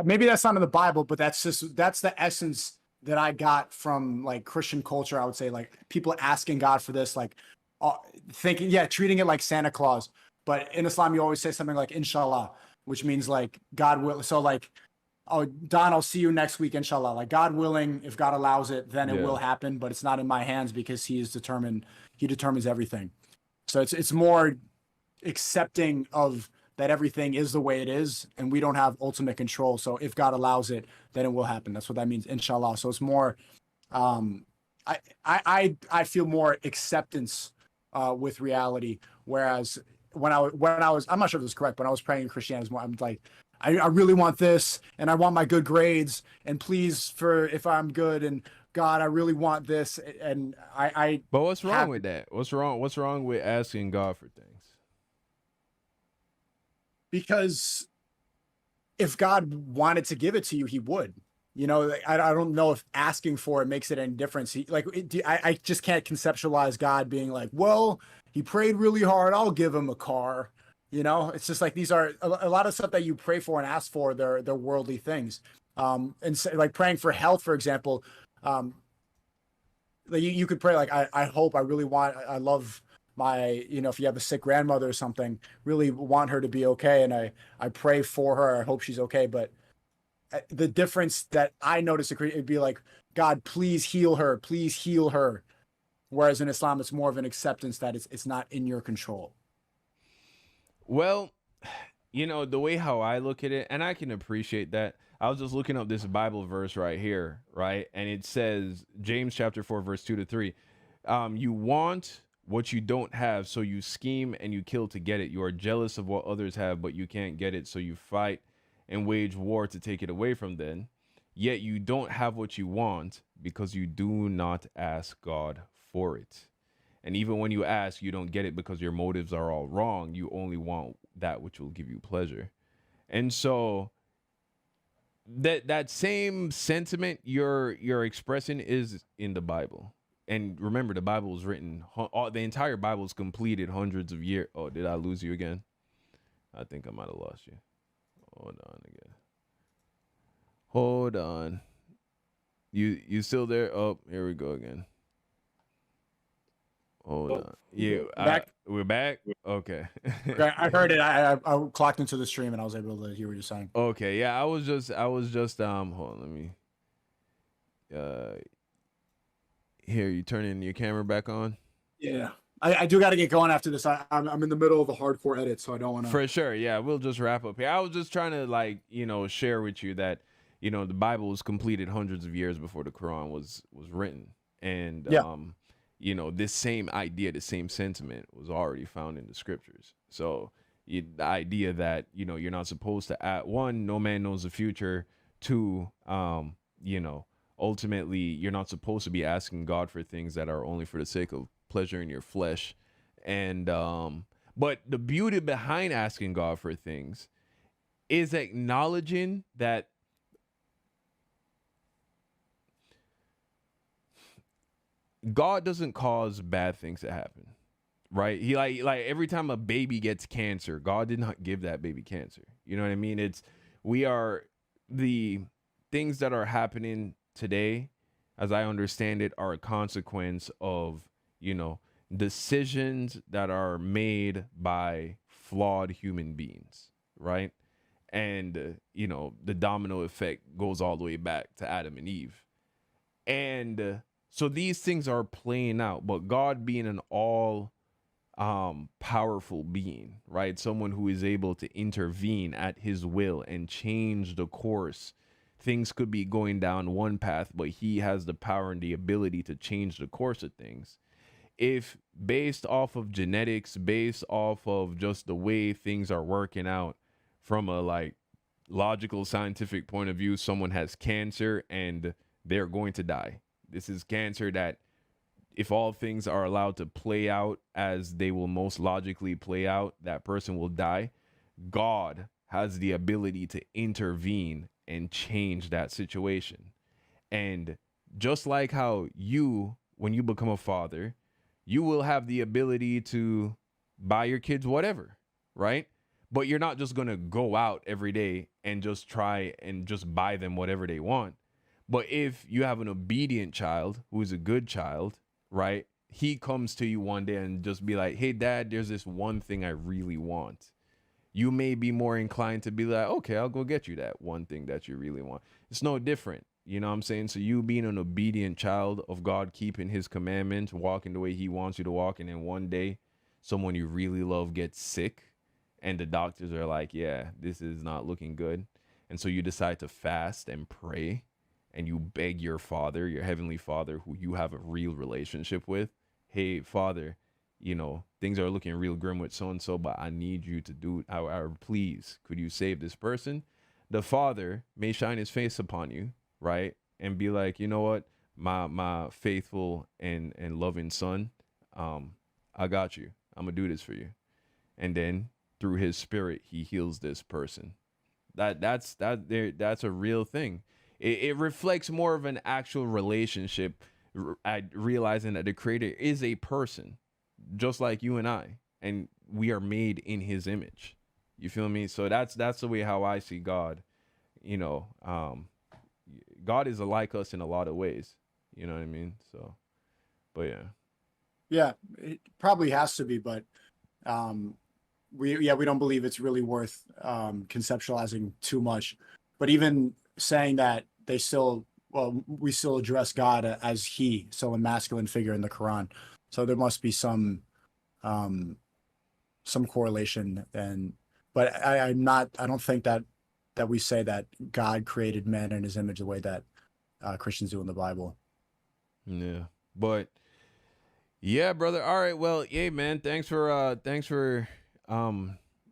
S1: maybe that's not in the Bible, but that's the essence that I got from like Christian culture. I would say like people asking God for this, like uh, thinking, yeah, treating it like Santa Claus. But in Islam, you always say something like Inshallah, which means like God will. So like, oh, Don, I'll see you next week, Inshallah. Like God willing, if God allows it, then it
S2: Yeah.
S1: will happen. But it's not in my hands because He is determined. He determines everything. So it's more accepting of that everything is the way it is and we don't have ultimate control. So if God allows it, then it will happen. That's what that means, inshallah. So it's more I feel more acceptance with reality. Whereas when I was I'm not sure if this is correct, but I was praying in Christianity, I'm like, I really want this and I want my good grades and please for if I'm good and God, I really want this. And I
S2: But what's wrong
S1: have,
S2: with that? What's wrong? What's wrong with asking God for things?
S1: because if God wanted to give it to you, He would. You know, I don't know if asking for it makes it any difference. I just can't conceptualize God being like, well, he prayed really hard, I'll give him a car. You know, it's just like these are a lot of stuff that you pray for and ask for. They're worldly things. And so, like praying for health, for example, like you could pray like I hope I really want I love my if you have a sick grandmother or something, really want her to be okay, and I pray for her, I hope she's okay. But the difference that I noticed it'd be like, God, please heal her, please heal her. Whereas in Islam it's more of an acceptance that it's not in your control.
S2: Well, the way how I look at it, and I can appreciate that. I was just looking up this Bible verse right here, right? And it says, James chapter 4, verse 2-3. You want what you don't have, so you scheme and you kill to get it. You are jealous of what others have, but you can't get it, so you fight and wage war to take it away from them. Yet you don't have what you want because you do not ask God for it. And even when you ask, you don't get it because your motives are all wrong. You only want that which will give you pleasure. And so that same sentiment you're expressing is in the Bible. And remember, the Bible was written, the entire Bible is completed hundreds of years. Oh, did I lose you again? I think I might have lost you. Hold on again. Hold on. You still there? Oh, here we go again. Hold on. Yeah, we're back. Okay.
S1: Okay, I heard it. I clocked into the stream and I was able to hear what you're saying.
S2: Okay. Yeah, I was just hold on, let me here, you turning your camera back on?
S1: Yeah. I do got to get going after this. I'm in the middle of a hardcore edit, so I don't want to.
S2: For sure. Yeah, we'll just wrap up here. I was just trying to like, share with you that, the Bible was completed hundreds of years before the Quran was written. And
S1: Yeah.
S2: this same idea, the same sentiment was already found in the scriptures. So the idea that, you're not supposed to add, one, no man knows the future. Two, ultimately you're not supposed to be asking God for things that are only for the sake of pleasure in your flesh. And but the beauty behind asking God for things is acknowledging that God doesn't cause bad things to happen, right? He like every time a baby gets cancer, God did not give that baby cancer. You know what I mean? We are the things that are happening today, as I understand it, are a consequence of, decisions that are made by flawed human beings, right? And the domino effect goes all the way back to Adam and Eve. And so these things are playing out, but God being an all powerful being, right? Someone who is able to intervene at his will and change the course. Things could be going down one path, but he has the power and the ability to change the course of things. If based off of genetics, based off of just the way things are working out from a like logical scientific point of view, someone has cancer and they're going to die. This is cancer that, if all things are allowed to play out as they will most logically play out, that person will die. God has the ability to intervene and change that situation. And just like how you, when you become a father, you will have the ability to buy your kids whatever, right? But you're not just going to go out every day and just try and just buy them whatever they want. But if you have an obedient child who is a good child, right? He comes to you one day and just be like, hey, dad, there's this one thing I really want. You may be more inclined to be like, okay, I'll go get you that one thing that you really want. It's no different. You know what I'm saying? So you being an obedient child of God, keeping his commandments, walking the way he wants you to walk. And then one day someone you really love gets sick and the doctors are like, yeah, this is not looking good. And so you decide to fast and pray and you beg your father, your heavenly father, who you have a real relationship with, hey, father, things are looking real grim with so-and-so, but I need you to do, please, could you save this person? The father may shine his face upon you, right? And be like, you know what, my faithful and loving son, I got you. I'm gonna do this for you. And then through his spirit, he heals this person. That's a real thing. It reflects more of an actual relationship, realizing that the creator is a person just like you and I, and we are made in his image. You feel me? So that's the way how I see God. God is like us in a lot of ways. You know what I mean? So, but yeah.
S1: Yeah, it probably has to be, but we don't believe it's really worth conceptualizing too much. But even saying that, we still address God as he, so a masculine figure in the Quran. So there must be some correlation. But I don't think that we say that God created man in his image the way that Christians do in the Bible.
S2: Yeah, but yeah, brother. All right. Well, yeah, man. Thanks for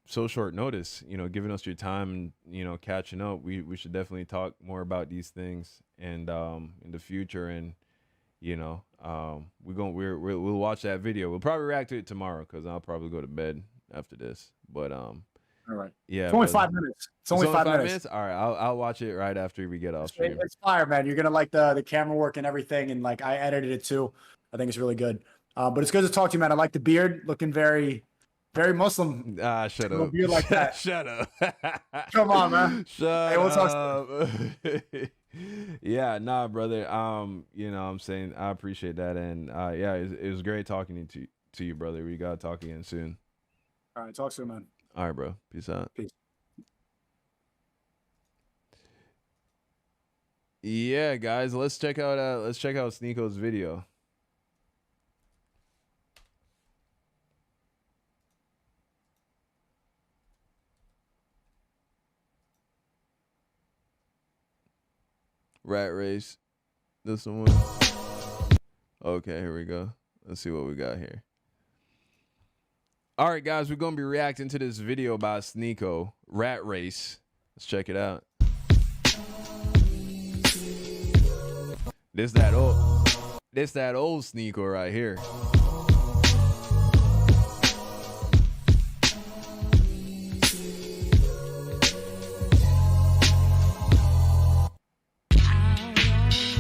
S2: so short notice, giving us your time and, catching up. We should definitely talk more about these things and in the future. And, we'll watch that video. We'll probably react to it tomorrow because I'll probably go to bed after this. But
S1: all right.
S2: Yeah.
S1: It's only 5 minutes. It's only 5 minutes.
S2: All right. I'll watch it right after we get off stream.
S1: It's fire, man. You're gonna like the camera work and everything, and like I edited it too. I think it's really good. But it's good to talk to you, man. I like the beard, looking very, very Muslim.
S2: Shut up.
S1: Beard like that.
S2: Shut up.
S1: Come on, man.
S2: Shut
S1: Hey, we'll talk
S2: up. Yeah, nah, brother. I'm saying I appreciate that, and yeah, it was great talking to you, brother. We gotta talk again soon.
S1: All right, talk soon, man.
S2: All right, bro. Peace out.
S1: Peace.
S2: Yeah, guys, let's check out SNEAKO's video. Rat Race. This one. Okay, here we go. Let's see what we got here. All right, guys, we're going to be reacting to this video by SNEAKO, Rat Race. Let's check it out. This that old SNEAKO right here.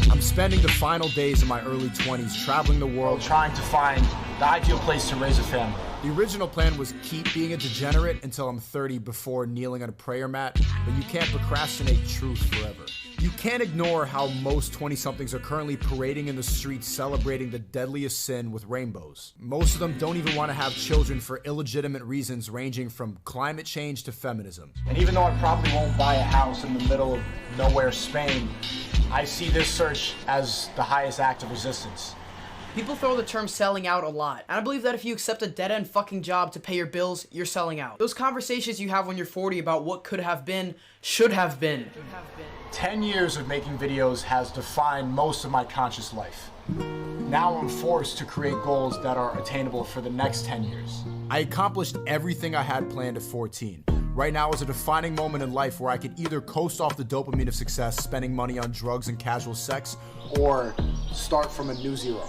S1: I'm spending the final days of my early 20s traveling the world trying to find the ideal place to raise a family. The original plan was keep being a degenerate until I'm 30 before kneeling on a prayer mat, but you can't procrastinate truth forever. You can't ignore how most 20-somethings are currently parading in the streets celebrating the deadliest sin with rainbows. Most of them don't even want to have children for illegitimate reasons ranging from climate change to feminism. And even though I probably won't buy a house in the middle of nowhere Spain, I see this search as the highest act of resistance.
S3: People throw the term selling out a lot, and I believe that if you accept a dead-end fucking job to pay your bills, you're selling out. Those conversations you have when you're 40 about what could have been, should have been.
S1: 10 years of making videos has defined most of my conscious life. Now I'm forced to create goals that are attainable for the next 10 years. I accomplished everything I had planned at 14. Right now is a defining moment in life where I could either coast off the dopamine of success, spending money on drugs and casual sex, or start from a new zero.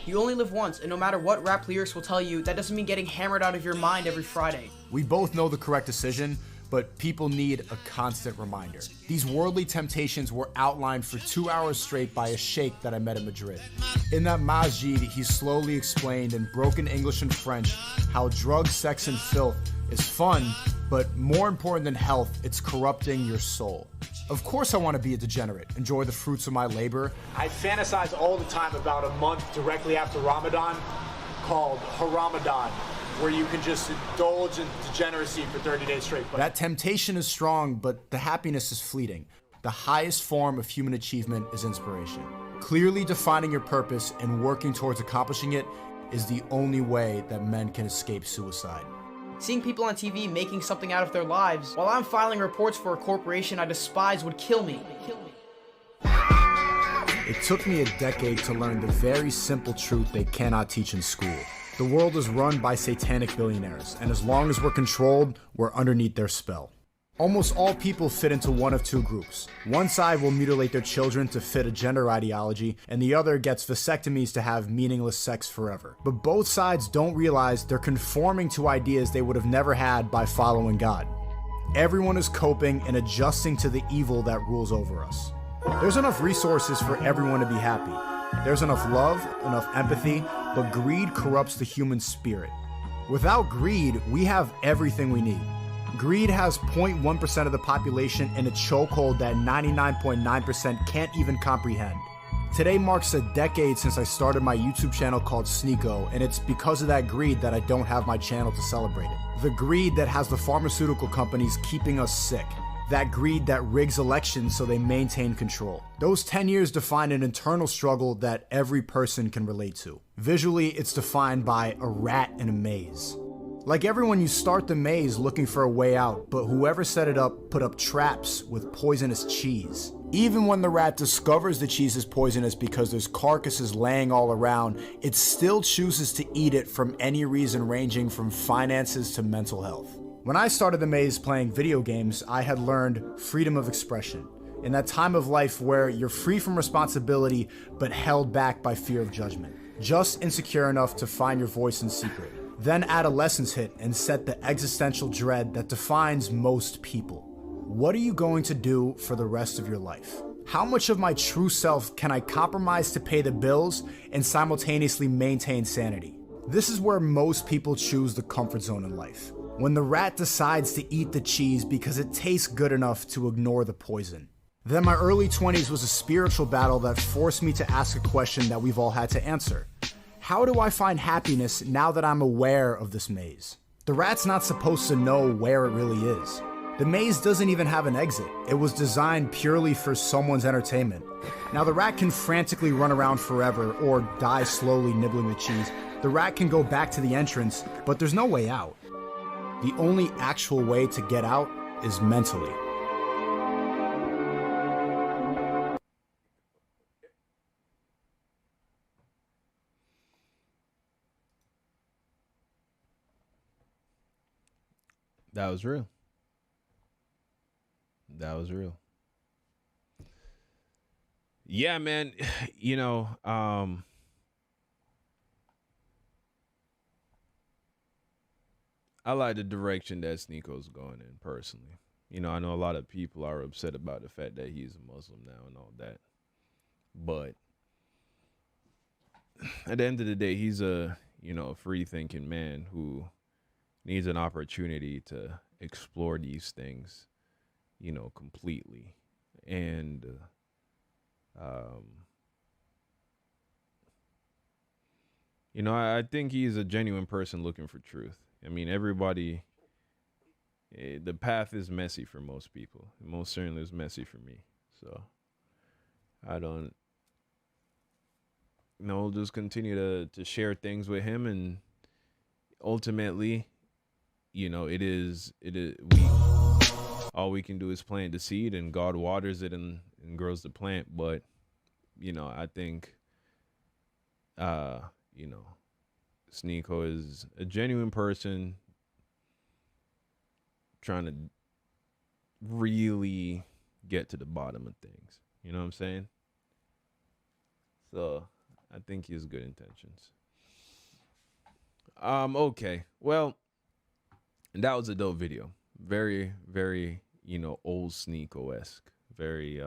S3: You only live once, and no matter what rap lyrics will tell you, that doesn't mean getting hammered out of your mind every Friday.
S1: We both know the correct decision, but people need a constant reminder. These worldly temptations were outlined for 2 hours straight by a sheikh that I met in Madrid. In that masjid, he slowly explained in broken English and French how drugs, sex, and filth is fun, but more important than health, it's corrupting your soul. Of course I want to be a degenerate, enjoy the fruits of my labor. I fantasize all the time about a month directly after Ramadan called Haramadan, where you can just indulge in degeneracy for 30 days straight. But that temptation is strong, but the happiness is fleeting. The highest form of human achievement is inspiration. Clearly defining your purpose and working towards accomplishing it is the only way that men can escape suicide.
S3: Seeing people on TV making something out of their lives, while I'm filing reports for a corporation I despise, would kill me.
S1: It took me a decade to learn the very simple truth they cannot teach in school. The world is run by satanic billionaires, and as long as we're controlled, we're underneath their spell. Almost all people fit into one of two groups. One side will mutilate their children to fit a gender ideology, and the other gets vasectomies to have meaningless sex forever. But both sides don't realize they're conforming to ideas they would have never had by following God. Everyone is coping and adjusting to the evil that rules over us. There's enough resources for everyone to be happy. There's enough love, enough empathy, but greed corrupts the human spirit. Without greed, we have everything we need. Greed has 0.1% of the population in a chokehold that 99.9% can't even comprehend. Today marks a decade since I started my YouTube channel called SNEAKO, and it's because of that greed that I don't have my channel to celebrate it. The greed that has the pharmaceutical companies keeping us sick. That greed that rigs elections so they maintain control. Those 10 years define an internal struggle that every person can relate to. Visually, it's defined by a rat in a maze. Like everyone, you start the maze looking for a way out, but whoever set it up put up traps with poisonous cheese. Even when the rat discovers the cheese is poisonous because there's carcasses laying all around, it still chooses to eat it from any reason ranging from finances to mental health. When I started the maze playing video games, I had learned freedom of expression. In that time of life where you're free from responsibility but held back by fear of judgment. Just insecure enough to find your voice in secret. Then adolescence hit and set the existential dread that defines most people. What are you going to do for the rest of your life? How much of my true self can I compromise to pay the bills and simultaneously maintain sanity? This is where most people choose the comfort zone in life. When the rat decides to eat the cheese because it tastes good enough to ignore the poison. Then my early 20s was a spiritual battle that forced me to ask a question that we've all had to answer. How do I find happiness now that I'm aware of this maze? The rat's not supposed to know where it really is. The maze doesn't even have an exit. It was designed purely for someone's entertainment. Now the rat can frantically run around forever or die slowly nibbling the cheese. The rat can go back to the entrance, but there's no way out. The only actual way to get out is mentally.
S2: That was real. That was real. Yeah, man. You know, I like the direction that SNEAKO's going in personally. You know, I know a lot of people are upset about the fact that he's a Muslim now and all that. But at the end of the day, he's a, you know, a free thinking man who needs an opportunity to explore these things, you know, completely. And um you know, I think he's a genuine person looking for truth. I mean, everybody, the path is messy for most people. It most certainly is messy for me. So I don't, you know, just continue to share things with him. And ultimately, you know, we, all we can do is plant the seed and God waters it and grows the plant. But, you know, I think, you know, SNEAKO is a genuine person trying to really get to the bottom of things. You know what I'm saying? So I think he has good intentions. Okay. Well, that was a dope video. Very, very, you know, old SNEAKO-esque. Very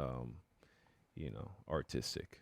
S2: you know, artistic.